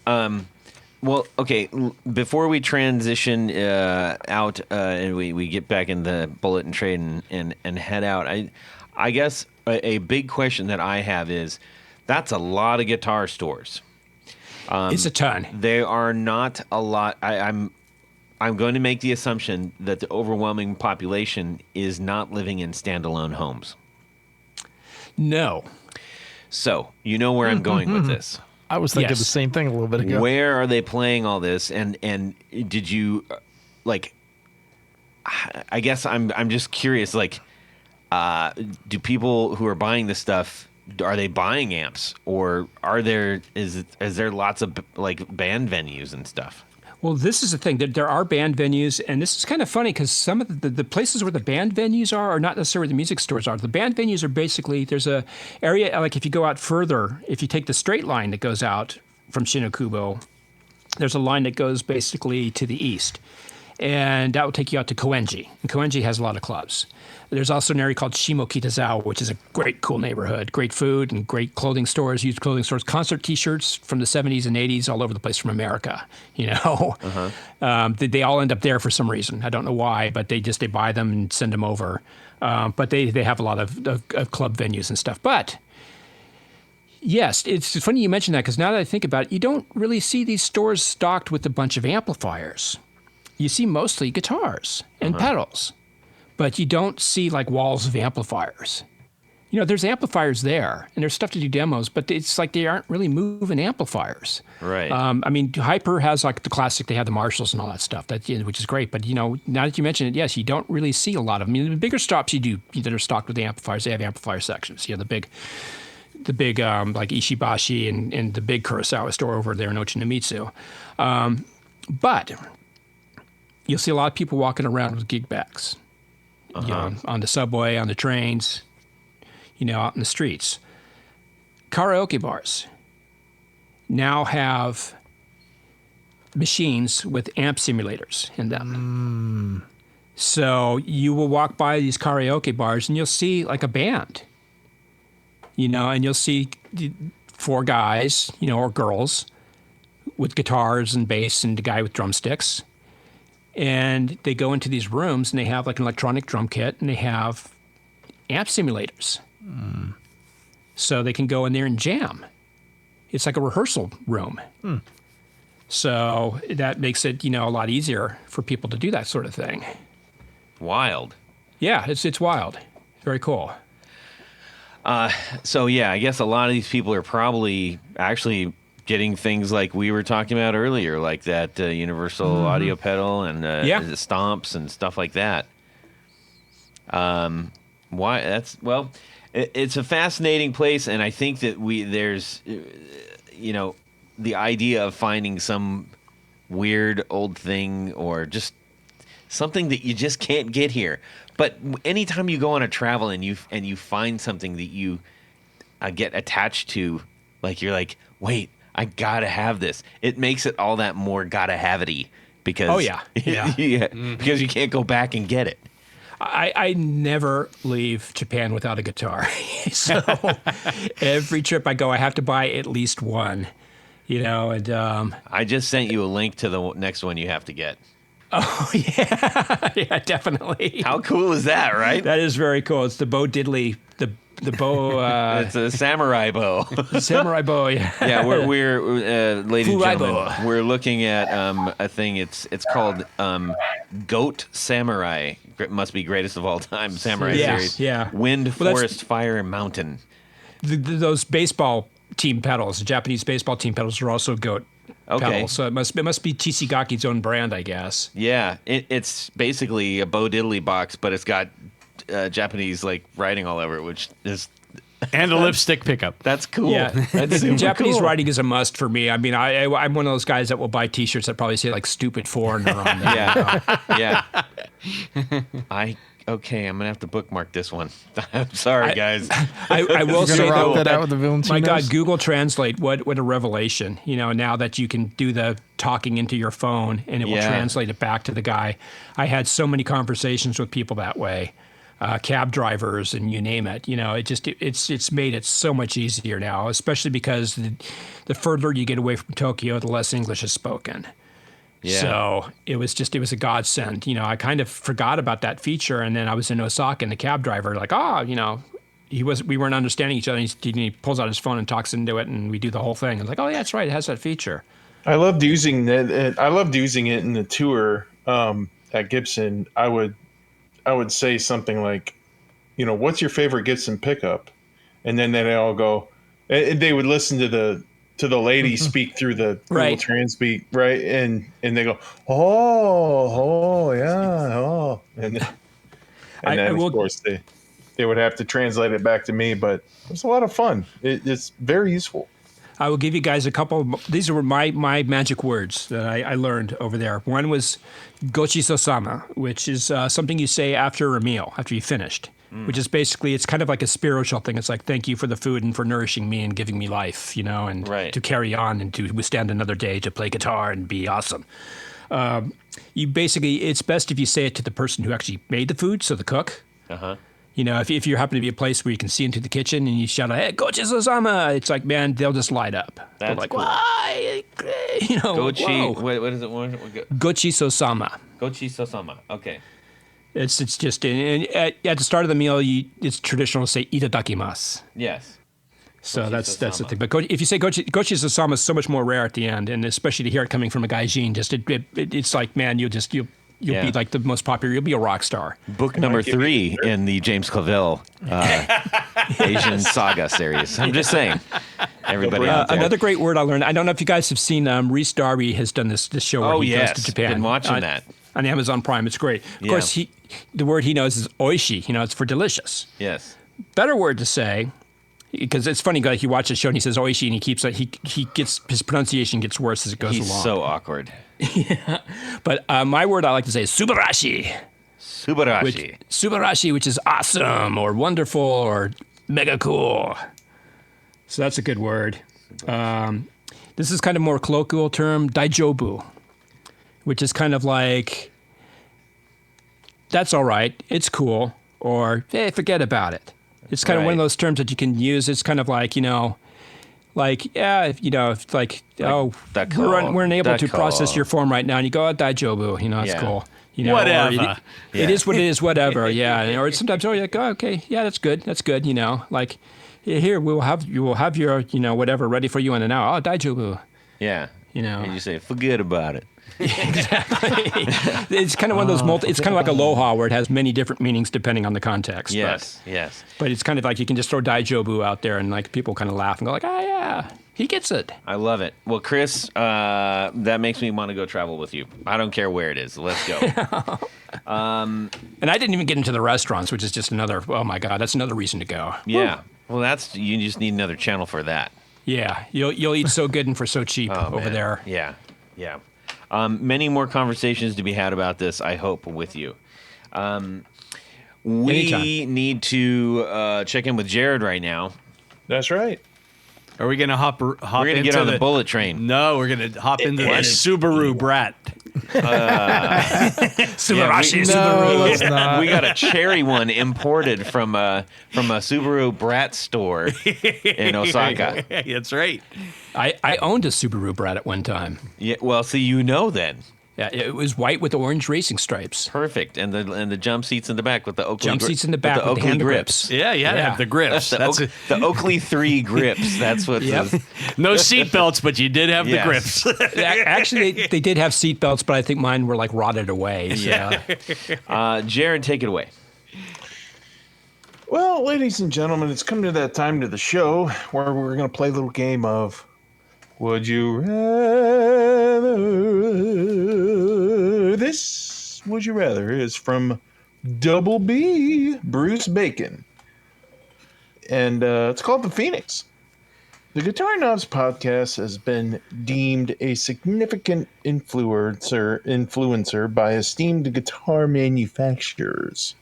Well, okay. Before we transition out and we get back in the bulletin trade and head out, I guess a big question that I have is, that's a lot of guitar stores. It's a ton. They are not a lot. I'm going to make the assumption that the overwhelming population is not living in standalone homes. No. So you know where I'm going with this. I was thinking the same thing a little bit ago. Where are they playing all this? And did you I guess I'm just curious. Do people who are buying this stuff, are they buying amps, or is there lots of band venues and stuff? Well, this is the thing. There are band venues, and this is kind of funny because some of the places where the band venues are not necessarily the music stores are. The band venues are basically, there's a area, if you go out further, if you take the straight line that goes out from Shinokubo, there's a line that goes basically to the east. And that will take you out to Koenji. And Koenji has a lot of clubs. There's also an area called Shimokitazawa, which is a great, cool neighborhood. Great food and great clothing stores, used clothing stores, concert T-shirts from the 70s and 80s all over the place from America. You know, they all end up there for some reason. I don't know why, but they buy them and send them over. But they have a lot of club venues and stuff. But yes, it's funny you mention that, because now that I think about it, you don't really see these stores stocked with a bunch of amplifiers. You see mostly guitars and pedals, but you don't see like walls of amplifiers. You know, there's amplifiers there, and there's stuff to do demos, but it's like they aren't really moving amplifiers. Right. I mean, Hyper has like the classic, they have the Marshalls and all that stuff, which is great. But, you know, now that you mention it, yes, you don't really see a lot of them. I mean, the bigger stops you do that are stocked with the amplifiers, they have amplifier sections. You know, the big like Ishibashi and the big Kurosawa store over there in Ochinomitsu. But you'll see a lot of people walking around with gig bags, you know, on the subway, on the trains, you know, out in the streets. Karaoke bars now have machines with amp simulators in them. So you will walk by these karaoke bars and you'll see like a band, you know, and you'll see 4 guys, you know, or girls with guitars and bass and the guy with drumsticks. And they go into these rooms and they have like an electronic drum kit and they have amp simulators. So they can go in there and jam. It's like a rehearsal room. So that makes it, you know, a lot easier for people to do that sort of thing. Wild. Yeah, it's wild. Very cool. So yeah, I guess a lot of these people are probably actually getting things like we were talking about earlier, like that universal audio pedal and the stomps and stuff like that. Why? That's well, it's a fascinating place, and I think that there's, you know, the idea of finding some weird old thing or just something that you just can't get here. But anytime you go on a travel and you find something that you get attached to, like you're like, wait, I gotta have this. It makes it all that more gotta have it-y because because you can't go back and get it. I never leave Japan without a guitar. So every trip I go, I have to buy at least one. You know, and I just sent you a link to the next one you have to get. Oh yeah, yeah, definitely. How cool is that, right? That is very cool. It's the Bo Diddley, the bow. It's a samurai bow. Samurai bow. Yeah. Yeah, we're ladies and Furai gentlemen, bow. we're looking at a thing. It's called Goat Samurai. Must be greatest of all time samurai series. Yeah. Wind, forest, fire, and mountain. Those baseball team pedals, the Japanese baseball team pedals, are also goat. Okay. Pedals, so it must be Tsuchigaki's own brand, I guess. Yeah, it's basically a Bo Diddley box, but it's got Japanese like writing all over it, which is And a lipstick pickup. that's cool. Yeah, That's super Japanese cool. writing is a must for me. I mean, I'm one of those guys that will buy T-shirts that probably say like "stupid foreigner" on them. Yeah. Okay, I'm gonna have to bookmark this one. I'm sorry, guys. I will say rock though, that out with the Valentinos? my God, Google Translate, what a revelation! You know, now that you can do the talking into your phone and it will Yeah. translate it back to the guy. I had so many conversations with people that way, cab drivers and you name it. You know, it's made it so much easier now, especially because the further you get away from Tokyo, the less English is spoken. Yeah. So it was a godsend. You know, I kind of forgot about that feature, and then I was in Osaka, and the cab driver, like, you know, we weren't understanding each other. He pulls out his phone and talks into it, and we do the whole thing. I was like, oh yeah, that's right, it has that feature. I loved using it. I loved using it in the tour at Gibson. I would say something like, you know, what's your favorite Gibson pickup? And then they'd all go, and they would listen to the lady speak through the Right. Google Transpeak, right? And they go, oh yeah, and then of course they would have to translate it back to me, but it was a lot of fun. It's very useful. I will give you guys a couple. These were my magic words that I learned over there. One was gochiso-sama, which is something you say after a meal, after you finished, which is basically, it's kind of like a spiritual thing. It's like, thank you for the food and for nourishing me and giving me life, you know, and Right. to carry on and to withstand another day, to play guitar and be awesome. You basically, it's best if you say it to the person who actually made the food, so the cook. Uh-huh. You know, if you happen to be a place where you can see into the kitchen and you shout out, "Hey, gochi-so-sama," it's like, man, they'll just light up. They're That's like, cool. why? You know, Gochi, whoa. what is it? Gochi-so-sama. Gochi-so-sama. Okay. It's just at the start of the meal, it's traditional to say "itadakimasu." Yes. So that's the Gochi-so-sama. thing. But if you say gochi-so-sama is so much more rare at the end, and especially to hear it coming from a gaijin, just it's like, man, you'll Yeah. be like the most popular. You'll be a rock star. Book number 3 in the James Clavell Asian Saga series. I'm just saying. Everybody out there. Another great word I learned. I don't know if you guys have seen Reese Darby has done this show where he goes to Japan. Been watching that. On Amazon Prime. It's great. Of course, the word he knows is oishi. You know, it's for delicious. Yes. Better word to say, because it's funny. Like, you watch the show and he says oishi, and he keeps he gets his pronunciation gets worse as it goes He's along. so awkward. But my word I like to say is subarashi. Subarashi. Which is awesome or wonderful or mega cool. So that's a good word. This is kind of more colloquial term, daijobu, which is kind of like, that's all right, it's cool, or hey, forget about it. It's kind of one of those terms that you can use. It's kind of like, like, yeah, if like, oh, we're unable to process your form right now, and you go, oh, daijobu, it's cool. Whatever. It is what it is, whatever, yeah. Or sometimes, you're like, oh, okay, yeah, that's good, like, here, you will have your, whatever ready for you in an hour. Oh, daijobu. Yeah. And you say, forget about it. Exactly. It's kind of one of those it's kind of like aloha where it has many different meanings depending on the context. Yes. But it's kind of like you can just throw daijobu out there and like people kind of laugh and go like, oh yeah, he gets it. I love it. Well, Chris, that makes me want to go travel with you. I don't care where it is. Let's go. And I didn't even get into the restaurants, which is just another, oh my God, that's another reason to go. Yeah. Well, you just need another channel for that. Yeah. You'll eat so good and for so cheap over there. Yeah. Many more conversations to be had about this, I hope, with you. We need to check in with Jared right now. That's right. Are we going to hop We're going to into get on the bullet train. No, we're going to hop into the Subaru Brat. Subaru. No, let's not. We got a cherry one imported from a Subaru Brat store in Osaka. That's right. I owned a Subaru Brat at one time. Yeah, well, see, then. Yeah, it was white with orange racing stripes. Perfect, and the jump seats in the back with the Oakley Jump seats in the back with the Oakley hand grips. Yeah, you had to have the grips. The Oakley 3 grips. That's what. No seat belts, but you did have the Yes. grips. Actually, they did have seat belts, but I think mine were like rotted away. So. Yeah. Jared, take it away. Well, ladies and gentlemen, it's come to that time of the show where we're going to play a little game of Would You Rather? This Would You Rather is from Double B, Bruce Bacon. And it's called The Phoenix. The Guitar Knobs podcast has been deemed a significant influencer by esteemed guitar manufacturers.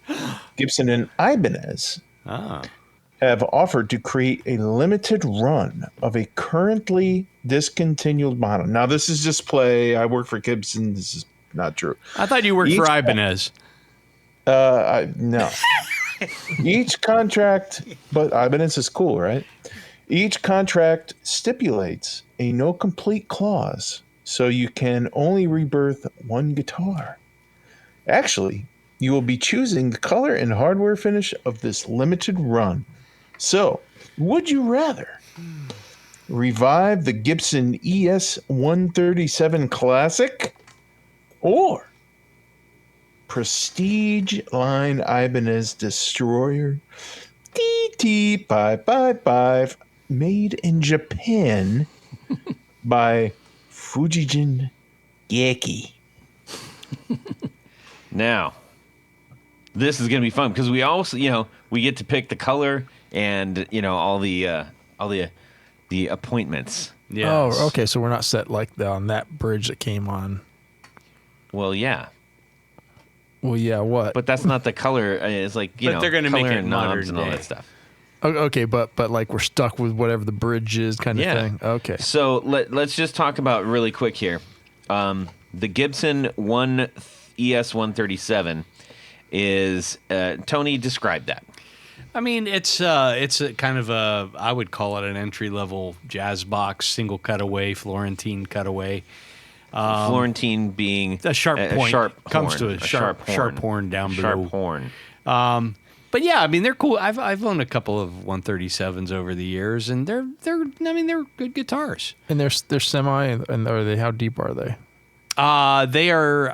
Gibson and Ibanez have offered to create a limited run of a currently discontinued model. Now, this is just play. I work for Gibson. This is not true. I thought you worked for Ibanez. No. Each contract, but Ibanez is cool, right? Each contract stipulates a no complete clause, so you can only rebirth one guitar. Actually, you will be choosing the color and hardware finish of this limited run. So, would you rather revive the Gibson ES 137 Classic or Prestige line Ibanez Destroyer DT555 made in Japan by Fujijin Geki? Now, this is going to be fun because we also, we get to pick the color and all the appointments. Yes. Oh, okay. So we're not set like on that bridge that came on. Well, yeah. Well, yeah. What? But that's not the color. It's like But they're gonna color make it and knobs modern and all day. that stuff. Okay, but like we're stuck with whatever the bridge is, kind of Yeah. thing. Okay. So let's just talk about really quick here. The Gibson ES 137 is Tony. Describe that. I mean, it's a kind of I would call it an entry level jazz box, single cutaway, Florentine cutaway. Florentine being A sharp point. sharp Comes horn, to a sharp horn down below. Sharp horn. But yeah, I mean they're cool. I've owned a couple of 137s over the years, and they're good guitars. And they're semi, and are they? How deep are they? They are.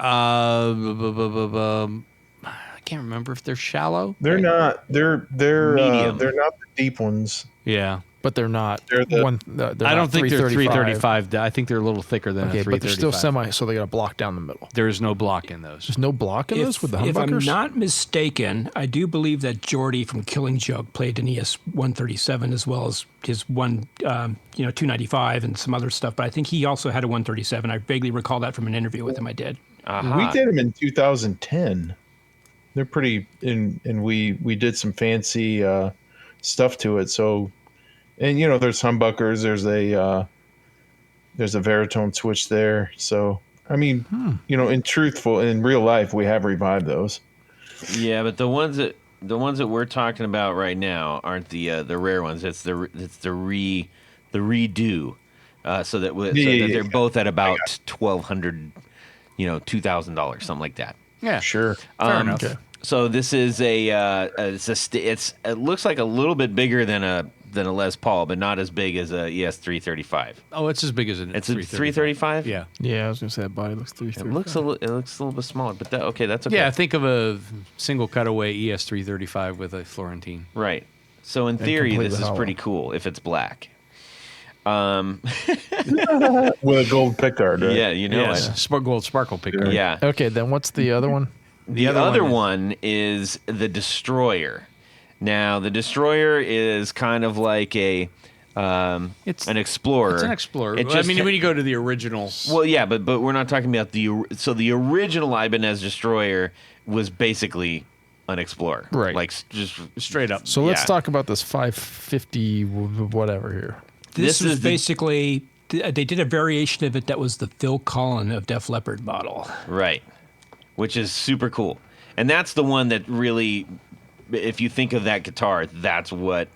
I can't remember if they're shallow. They're not. They're Medium. they're not the deep ones. Yeah, But they're not. They're the- I don't think they're 335. I think they're a little thicker than a Okay, 335. but they're still semi, so they got a block down the middle. There is no block in those. There's no block in those with the If I'm humbuckers? not mistaken, I do believe that Geordie from Killing Joke played an ES 137 as well as his 295 and some other stuff. But I think he also had a 137. I vaguely recall that from an interview with him. I did. We did them in 2010. They're pretty, and we did some fancy stuff to it. So, and there's humbuckers. There's a baritone switch there. So, I mean, in real life, we have revived those. Yeah, but the ones that we're talking about right now aren't the rare ones. It's the redo. So that they're both at about $1,200, $2,000, something like that. Yeah, Sure. fair enough. Okay. So this is it looks like a little bit bigger than a Les Paul, but not as big as a ES 335. Oh, it's as big as an. It's a 335. Yeah. Yeah, I was gonna say that body looks It 335. looks a little bit smaller, but that's okay. Yeah, think of a single cutaway ES 335 with a Florentine. Right. So in theory, completely this is hollow. pretty cool if it's black. With a gold pickguard, right? Yeah, you know Yes, gold sparkle picker. it. Yeah. Okay, then what's the other one? The other one is the Destroyer. Now, the Destroyer is kind of like an Explorer. It's an Explorer. It I just mean, when you go to the original. Well, yeah, but we're not talking about the original Ibanez Destroyer was basically an Explorer, Right. Like just Straight up. So let's Yeah. talk about this 550 whatever here. This This was is the- basically they did a variation of it that was the Phil Collin of Def Leppard model. right, which is super cool, and that's the one that really, if you think of that guitar, that's what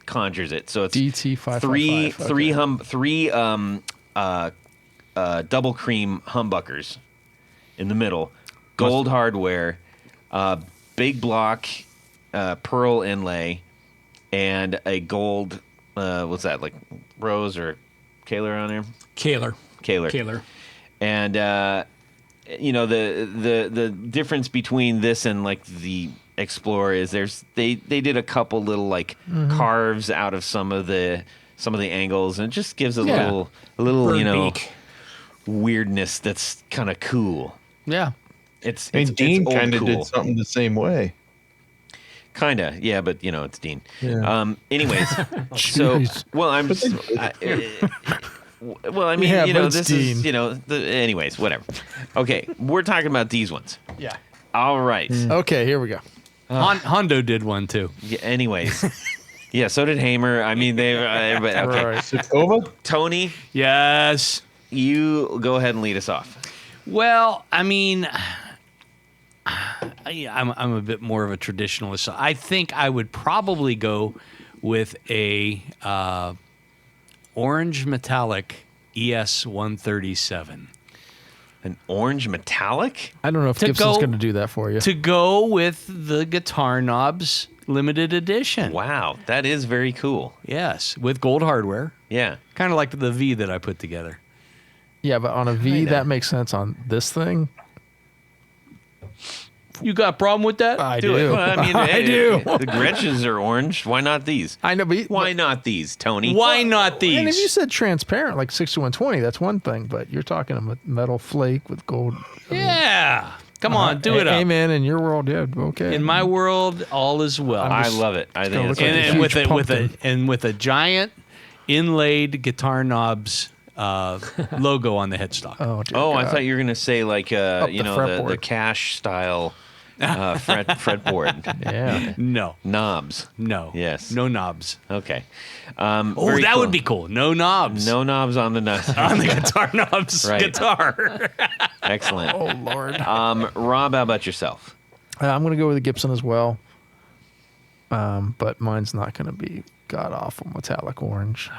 conjures it. So it's DT555. three double cream humbuckers in the middle, gold hardware, big block pearl inlay, and a gold what's that, like rose or Kaler on there? Kaler. Kaler. And the difference between this and like the Explorer is they did a couple little like carves out of some of the angles, and it just gives a little Bird beak. weirdness that's kind of cool. Yeah. It's And Dean old kind of cool. did something the same way. Kinda, yeah, but it's Dean. Yeah. Anyways, so Jeez. well, I mean, Yeah, but it's this Dean. is, anyways, whatever. Okay, we're talking about these ones. Yeah. All right. Okay, here we go. Hondo did one too. Yeah, anyways, yeah. So did Hamer. I mean, they. But okay, Right. Sakova? Tony, Yes. you go ahead and lead us off. Well, I mean, I'm a bit more of a traditionalist. So I think I would probably go with a orange metallic ES 137 An orange metallic. I don't know if To Gibson's go- going to do that for you. to go with the Guitar Knobs limited edition. Wow, that is very cool. Yes, with gold hardware, Yeah. kind of like the V that I put together. Yeah, but on a V, Kinda. that makes sense. On this thing, You got a problem with that? I Do it. do. Well, I mean, I do. The Gretches are orange. Why not these? I know, but Why not these, Tony? Why not these? And if you said transparent, like 6120, that's one thing. But you're talking a metal flake with gold. Yeah. Come on, do it up. Amen. In your world, yeah, okay. In my world, all is well. I love it. I think gonna that's look like and, a and with huge with a giant inlaid Guitar Knobs logo on the headstock. oh, dear Oh, I God. thought you were gonna say like the the fretboard. cash style fretboard. Yeah. No. Knobs. No. Yes. No knobs. Okay. Oh, Very that cool. would be cool. No knobs. No knobs on the nuts. On the guitar knobs Right. guitar. Excellent. Oh Lord. Rob, how about yourself? I'm gonna go with the Gibson as well. But mine's not gonna be god awful metallic orange.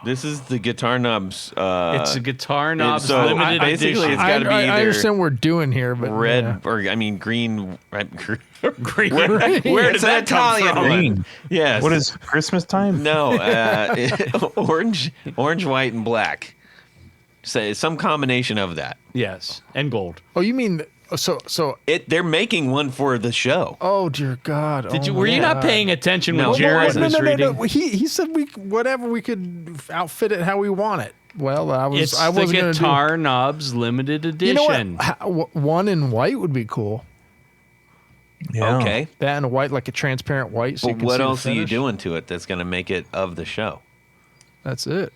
This is the guitar knobs. It's a guitar knobs so limited basically edition. it's gotta be I either understand what we're doing here, but red yeah. or I mean green. Green. Where Where did it's an that come Italian from? one. Green. Yes. What is Christmas time? No, orange, white, and black. Say some combination of that. Yes, and gold. Oh, you mean so? They're making one for the show. Oh dear God! Did you? Oh, Were you my not God. paying attention No. when Jared no, was reading? He said whatever we could outfit it how we want it. Well, I It's wasn't the gonna do. guitar knobs limited edition. You know what? One in white would be cool. Yeah. Okay. That and a white, like a transparent white. So you But can what see the else are you finish. doing to it that's going to make it of the show? That's it.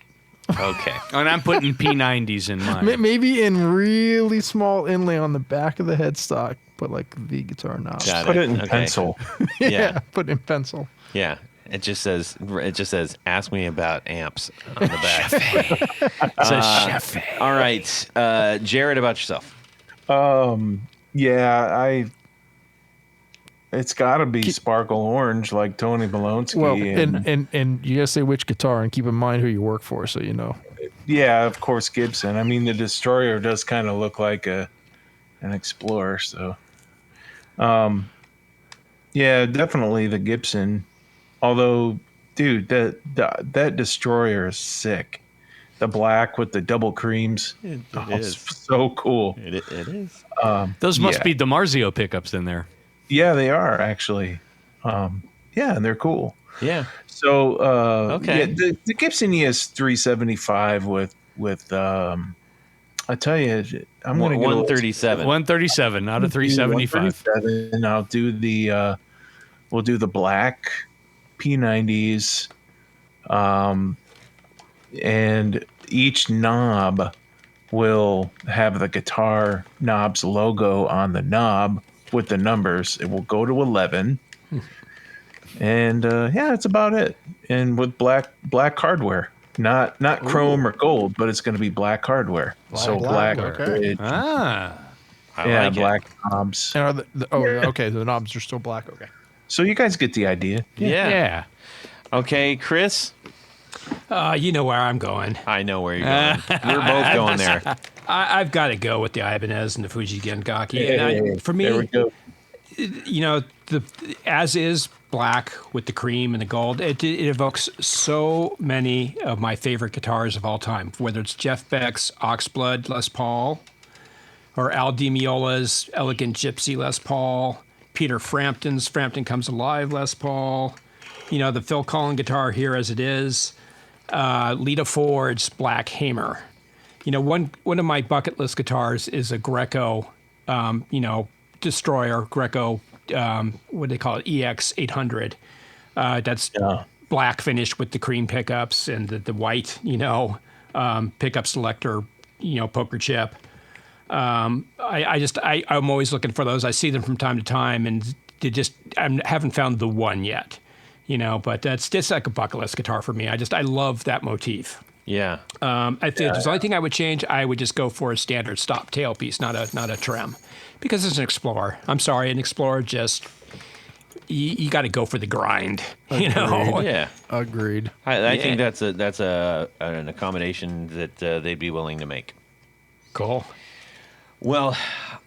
Okay. And I'm putting P90s in mine. Maybe in really small inlay on the back of the headstock, but like the guitar knob. Got Put it in Okay. pencil. Yeah. Put in pencil. Yeah. It just says ask me about amps on the back. It says Chafe. All right. Jared, about yourself. Yeah, it's got to be sparkle orange like Tony Malonsky. Well, and you gotta say which guitar, and keep in mind who you work for, so you know. yeah, of course Gibson. I mean, the Destroyer does kind of look like an Explorer, so yeah, definitely the Gibson. Although, dude, that Destroyer is sick. The black with the double creams. It It's is. so cool. It is. Those must Yeah. be DiMarzio pickups in there. Yeah, they are actually. Yeah, and they're cool. Yeah. So Okay. yeah, the Gibson ES 375 with I tell you, I'm going to get 137. 137, not a 375. 137. I'll do the we'll do the black P90s, and each knob will have the guitar knob's logo on the knob with the numbers. It will go to 11. And yeah, that's about it. And with black hardware, not chrome or gold, but it's going to be black hardware. So black, okay. bridge, Ah. I yeah, like it. black knobs. And are okay, the knobs are still black. Okay. So you guys get the idea. Yeah. Okay, Chris. You know where I'm going. I know where you're going. We're both going there. I've got to go with the Ibanez and the Fuji Gengaki. And for There we me, go. you know, the as is black with the cream and the gold, it evokes so many of my favorite guitars of all time, whether it's Jeff Beck's Oxblood Les Paul or Al Di Meola's Elegant Gypsy Les Paul, Peter Frampton's Frampton Comes Alive Les Paul, you know, the Phil Collins guitar Here As It Is, Lita Ford's Black Hammer. You know, one of my bucket list guitars is a Greco, you know, Destroyer Greco, what do they call it, EX 800. That's black finished with the cream pickups and the white, you know, pickup selector, you know, poker chip. I'm always looking for those. I see them from time to time, and I haven't found the one yet, you know. But that's just like a bucket list guitar for me. I love that motif. Yeah. I think if there's the only thing I would change, I would just go for a standard stop tailpiece, not a trem, because it's an Explorer. I'm sorry, an Explorer just you got to go for the grind, you know. Yeah. Agreed. I think that's an accommodation that they'd be willing to make. Cool. Well,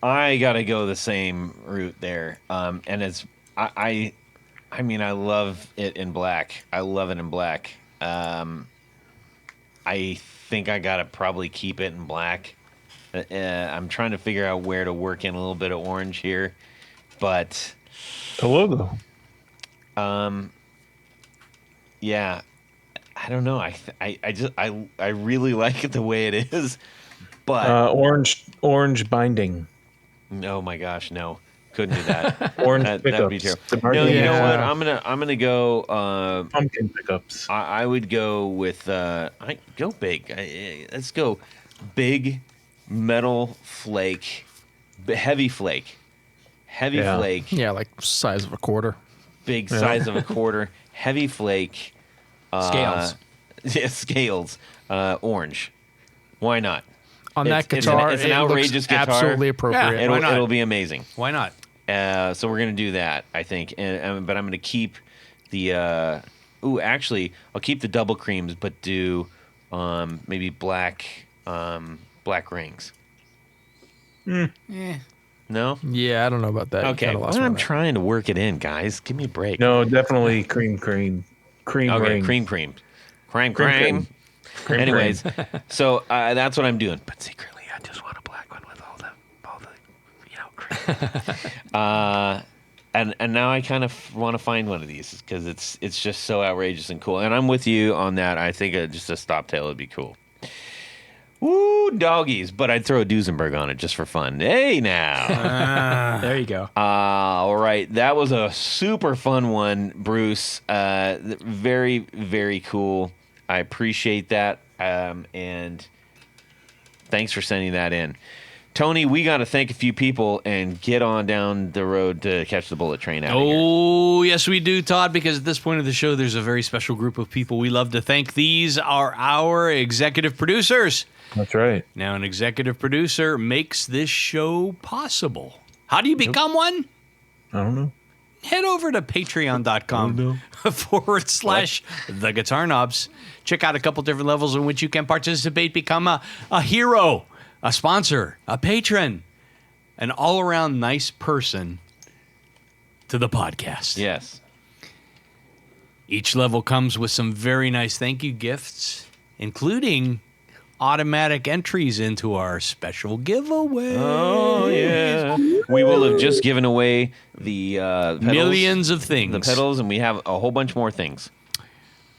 I got to go the same route there. And it's I mean, I love it in black. I love it in black. I think I got to probably keep it in black. I'm trying to figure out where to work in a little bit of orange here, but The logo. yeah, I don't know. I really like it the way it is, but Orange binding. oh my gosh, no, couldn't do that. Orange That'd pickups. be terrible. The No, you know Martinez, what? I'm gonna go. pumpkin pickups. I would go with go big. Let's go big metal flake, heavy flake, heavy flake, Yeah, like size of a quarter. big size of a quarter, heavy flake, Scales. yeah, scales, orange. Why not? On It's- that it's an- guitar, it's an it looks outrageous guitar. absolutely appropriate. Yeah. Why not? It'll be amazing. Why not? So we're gonna do that, I think. But I'm gonna keep the. Actually, I'll keep the double creams, but do maybe black rings. No. Yeah, I don't know about that. You Okay. kinda lost Well, me I'm on that. trying to work it in, guys. Give me a break. No, definitely cream Okay. ring. Cream. Cream. Anyways, so that's what I'm doing. But secretly, I just want a black one with all the cream. And now I kind of want to find one of these because it's just so outrageous and cool. And I'm with you on that. I think just a stop tail would be cool. Woo, doggies! But I'd throw a Duesenberg on it just for fun. Hey, now. There you go. All right, that was a super fun one, Bruce. Very, very cool. I appreciate that, and thanks for sending that in. Tony, we got to thank a few people and get on down the road to catch the bullet train out of here. Oh, yes, we do, Todd, because at this point of the show, there's a very special group of people we love to thank. These are our executive producers. That's right. Now, an executive producer makes this show possible. How do you become one? I don't know. Head over to patreon.com / the Guitar Knobs. Check out a couple different levels in which you can participate, become a hero, a sponsor, a patron, an all-around nice person to the podcast. Yes. Each level comes with some very nice thank you gifts, including automatic entries into our special giveaway. Oh, yeah. We will have just given away the pedals, Millions of things. the pedals, and we have a whole bunch more things.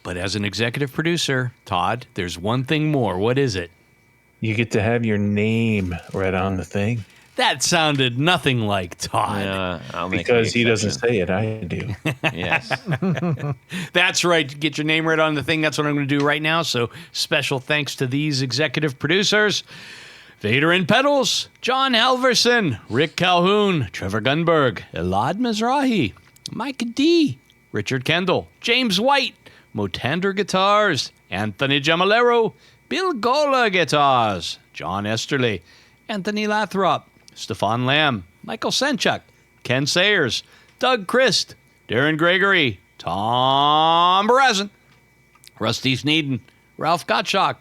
But as an executive producer, Todd, there's one thing more. What is it? You get to have your name right on the thing That sounded nothing like Todd. I'll make because an he doesn't exception. say it. I do. Yes. That's right. Get your name right on the thing. That's what I'm going to do right now. So special thanks to these executive producers. Vader and Pedals, John Halverson, Rick Calhoun, Trevor Gunberg, Elad Mizrahi, Mike D, Richard Kendall, James White, Motander Guitars, Anthony Jamalero, Bill Gola Guitars, John Esterly, Anthony Lathrop, Stefan Lamb, Michael Senchuk, Ken Sayers, Doug Christ, Darren Gregory, Tom Barazin, Rusty Sneeden, Ralph Gottschalk,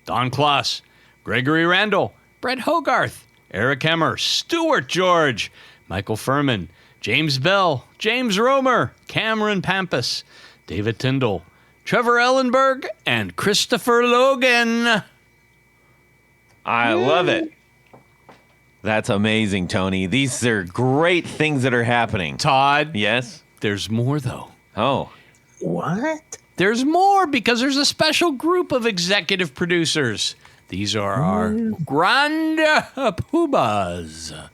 Don Kloss, Gregory Randall, Brett Hogarth, Eric Hemmer, Stuart George, Michael Furman, James Bell, James Romer, Cameron Pampas, David Tyndall, Trevor Ellenberg, and Christopher Logan. I love it. That's amazing, Tony. These are great things that are happening. Todd, Yes? there's more, though. Oh. What? There's more because there's a special group of executive producers. These are our Grand Poobahs.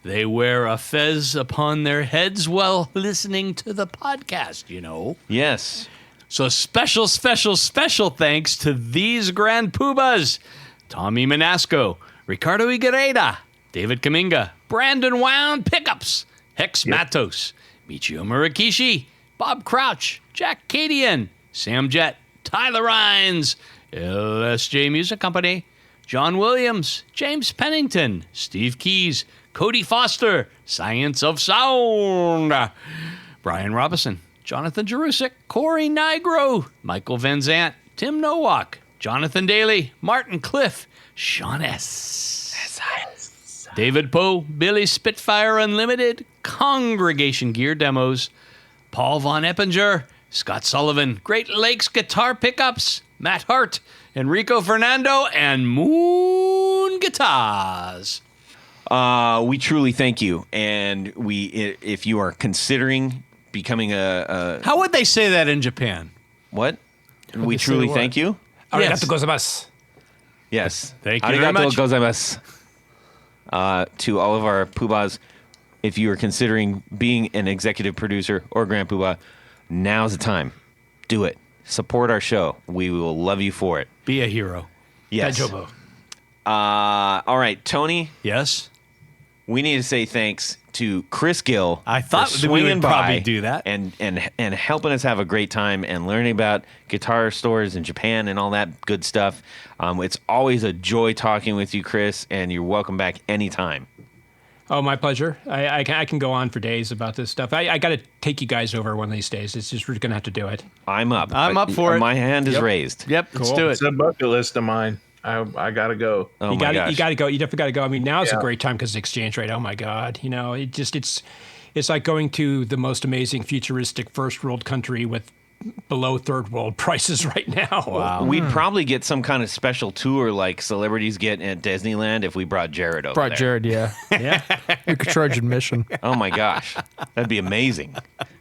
They wear a fez upon their heads while listening to the podcast, you know. Yes. So special thanks to these Grand Poobahs. Tommy Manasco, Ricardo Iguereda, David Kaminga, Brandon Wound Pickups, Hex Matos, Michio Murakishi, Bob Crouch, Jack Cadian, Sam Jett, Tyler Rhines, LSJ Music Company, John Williams, James Pennington, Steve Keys, Cody Foster, Science of Sound, Brian Robinson, Jonathan Jerusik, Corey Nigro, Michael Van Zant, Tim Nowak, Jonathan Daly, Martin Cliff, Sean S. David Poe, Billy Spitfire Unlimited, Congregation Gear Demos, Paul Von Eppinger, Scott Sullivan, Great Lakes Guitar Pickups, Matt Hart, Enrico Fernando, and Moon Guitars. We truly thank you. And if you are considering becoming a How would they say that in Japan? what? they We say truly what? thank you. Yes. Arigato gozaimasu. Yes. Thank you very much. Gozaimasu. To all of our poobahs, if you are considering being an executive producer or Grand Poobah, now's the time. Do it. Support our show. We will love you for it. Be a hero. Yes. Dajobo. All right, Tony. Yes? we need to say thanks to Chris Gill. I thought for that we would swinging probably by do that. and helping us have a great time and learning about guitar stores in Japan and all that good stuff. It's always a joy talking with you, Chris, and you're welcome back anytime. Oh, my pleasure. I can go on for days about this stuff. I got to take you guys over one of these days. It's just we're going to have to do it. I'm up. I'm up for it. My hand is raised. Yep, let's do it. It's a bucket list of mine. I gotta go. Oh You my gosh. got to go. You definitely got to go. I mean, now is a great time because the exchange rate. Oh my God. You know, it's like going to the most amazing futuristic first world country with below third world prices right now. Wow. We'd probably get some kind of special tour like celebrities get at Disneyland if we brought Jared over Brought there. Jared, yeah. Yeah. We could charge admission. Oh my gosh. That'd be amazing.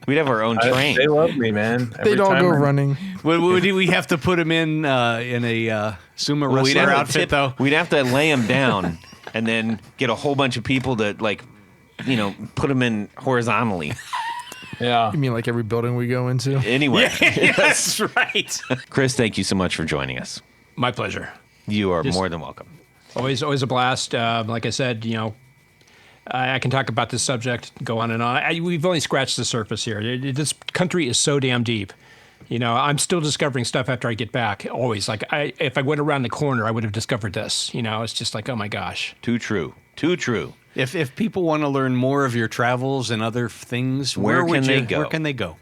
We'd have our own train. They love me, man. They'd all go running. Would we have to put him in a sumo wrestler outfit, though? We'd have to lay him down and then get a whole bunch of people to, like, you know, put him in horizontally. Yeah. You mean like every building we go into? Anyway. That's right. Chris, thank you so much for joining us. My pleasure. You are more than welcome. Always a blast. Like I said, you know, I can talk about this subject, go on and on. We've only scratched the surface here. This country is so damn deep. You know, I'm still discovering stuff after I get back. Always, like, if I went around the corner, I would have discovered this. You know, it's just like, oh my gosh. Too true. Too true. If people want to learn more of your travels and other things, Where would can they you- go? Where can they go?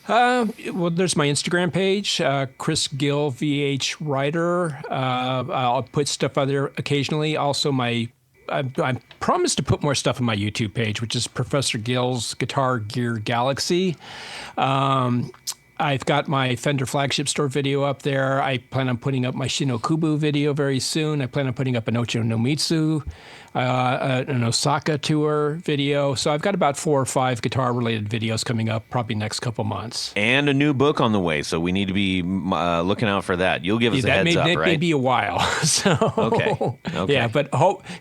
Well, there's my Instagram page, Chris Gill VH Writer. I'll put stuff out there occasionally. Also, I promised to put more stuff on my YouTube page, which is Professor Gill's Guitar Gear Galaxy. I've got my Fender flagship store video up there. I plan on putting up my Shinokubu video very soon. I plan on putting up an Ocho no Mitsu, an Osaka tour video. So I've got about 4 or 5 guitar-related videos coming up probably next couple months. And a new book on the way, so we need to be looking out for that. You'll give us a heads up, That right? may be a while. So Okay. Yeah, but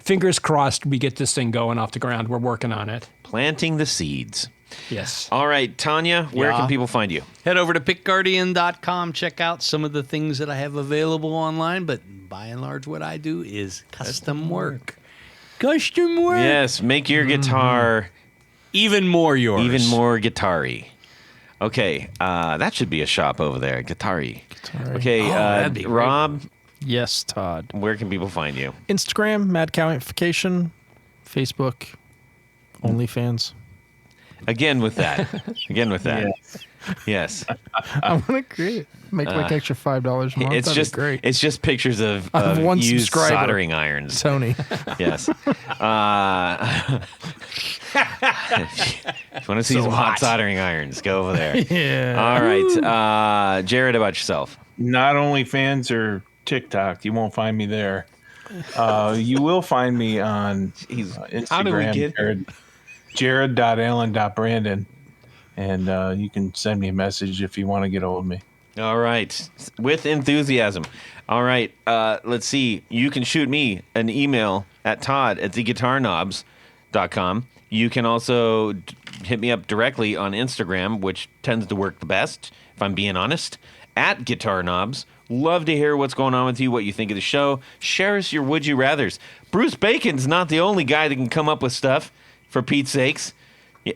fingers crossed we get this thing going off the ground. We're working on it. Planting the seeds. Yes. All right, Tanya, where Yeah. can people find you? Head over to pickguardian.com. Check out some of the things that I have available online. But by and large, what I do is custom work. Custom work. Yes, make your guitar Even more yours. even more guitar-y. Okay, that should be a shop over there, guitar-y. Okay, that'd be great. Rob, Yes, Todd. where can people find you? Instagram, Mad Cow Amplification. Facebook, OnlyFans. Again with that. Yes. I want to create make like extra $5 a month. It's That'd just be great. it's just pictures of, I have one used subscriber. soldering irons. Tony. Yes. If you want to see some hot soldering irons, go over there. Yeah. All right. Jared, about yourself? Not only fans or TikTok. You won't find me there. You will find me on Instagram. How do we get- Jared.allen.brandon. And you can send me a message if you want to get a hold of me. All right. With enthusiasm. All right. Let's see. You can shoot me an email at todd@theguitarknobs.com. You can also hit me up directly on Instagram, which tends to work the best, if I'm being honest, at Guitar Knobs. Love to hear what's going on with you, what you think of the show. Share us your would you rathers. Bruce Bacon's not the only guy that can come up with stuff, for Pete's sakes.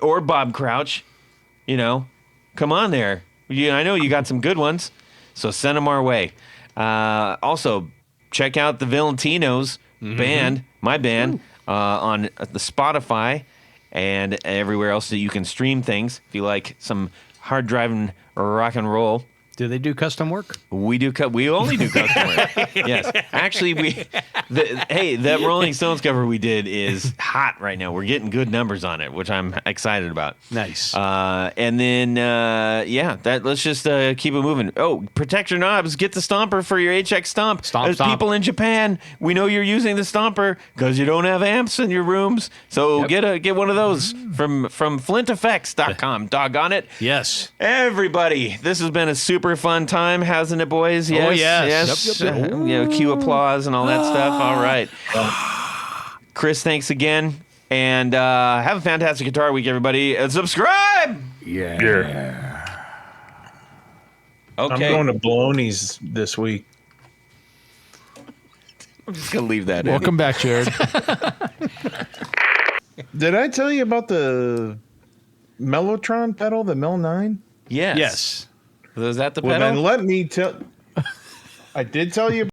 Or Bob Crouch. You know, come on there. I know you got some good ones, so send them our way. Also, check out the Valentinos band, my band, on the Spotify and everywhere else that you can stream things. If you like some hard driving rock and roll, Do they do custom work? we do. We only do custom work. Yes, actually, hey, that Rolling Stones cover we did is hot right now. We're getting good numbers on it, which I'm excited about. Nice. And then, let's just keep it moving. Oh, protect your knobs. Get the Stomper for your HX Stomp. Stomp, There's stomp. people in Japan. We know you're using the Stomper because you don't have amps in your rooms. So get one of those from flinteffects.com. Doggone it. yes. Everybody, this has been a super fun time, hasn't it, boys? Yes. Oh, yes. Yes. Yep, yep, You know, cue applause and all that stuff. All right. Chris, thanks again. And have a fantastic Guitar Week, everybody. And subscribe! Yeah. Okay. I'm going to Bologna's this week. I'm just going to leave that in. Welcome back, Jared. Did I tell you about the Mellotron pedal, the Mel 9? Yes. Was that the Well, pedal? then let me tell. I did tell you.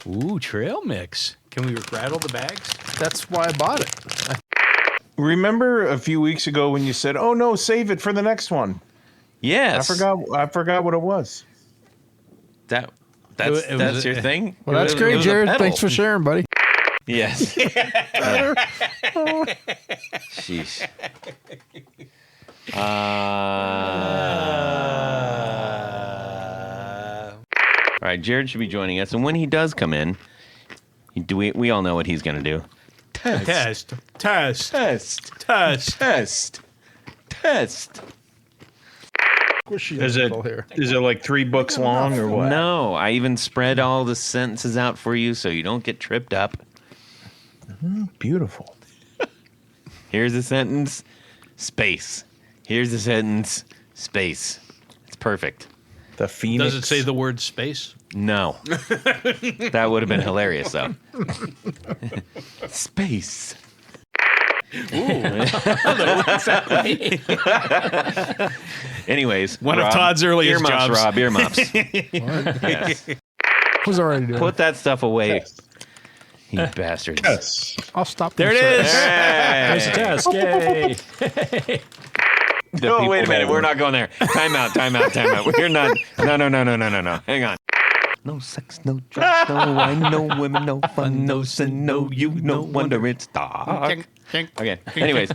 Ooh, trail mix. Can we rattle the bags? That's why I bought it. Remember a few weeks ago when you said, "Oh no, save it for the next one." Yes. I forgot what it was. That's It was your thing? Well, that's great, Jared. Thanks for sharing, buddy. Yes. Sheesh. All right, Jared should be joining us, and when he does come in, we all know what he's going to do. Test. Is it like 3 books long or what? No, I even spread all the sentences out for you so you don't get tripped up. Beautiful. Here's a sentence, space. Here's a sentence, space. It's perfect. The Phoenix. Does it say the word space? No. That would have been hilarious, though. Space. Anyways, One of Rob, Todd's earliest earmuffs, jobs. Rob, earmuffs. Yes. Was already doing. Put that stuff away, you bastards. Yes. I'll stop. There it is. There's a test. Yay. Oh, wait a minute. We're not going there. Time out. We're not. No. Hang on. No sex, no drugs, no wine, no women, no fun, no sin, no you, no wonder it's dark. Okay. Anyways,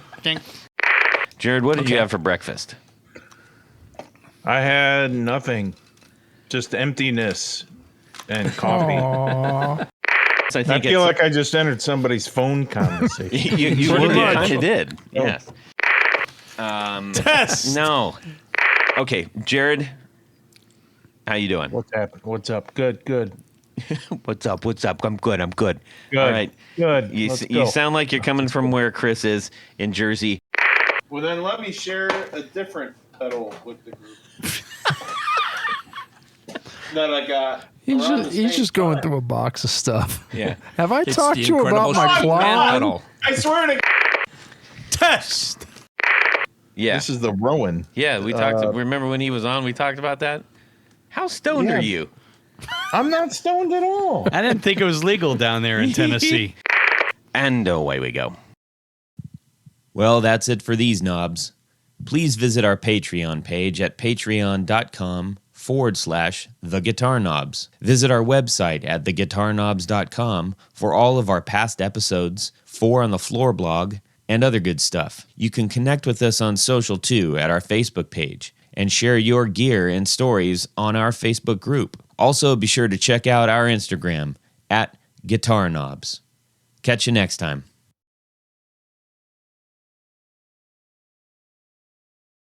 Jared, what did you have for breakfast? I had nothing. Just emptiness and coffee. So I feel like I just entered somebody's phone conversation. you kind of did. Yes. Test. No. Okay, Jared, how you doing? What's happening? What's up? Good. What's up? I'm good. Good. All right. Good. You Let's you go. sound like you're coming from where Chris is in Jersey. Well, then let me share a different pedal with the group that I got. He's just going through a box of stuff. Yeah. Have I It's talked the to you about incredible my Shaq quad? pedal. I swear to Test. Yeah. This is the Rowan. Yeah, we talked. Remember when he was on? We talked about that. How stoned Yeah. are you? I'm not stoned at all. I didn't think it was legal down there in Tennessee. And away we go. Well, that's it for these knobs. Please visit our Patreon page at patreon.com/The Guitar Knobs. Visit our website at theguitarknobs.com for all of our past episodes, 4 on the Floor blog, and other good stuff. You can connect with us on social too at our Facebook page and share your gear and stories on our Facebook group. Also, be sure to check out our Instagram at Guitar Knobs. Catch you next time.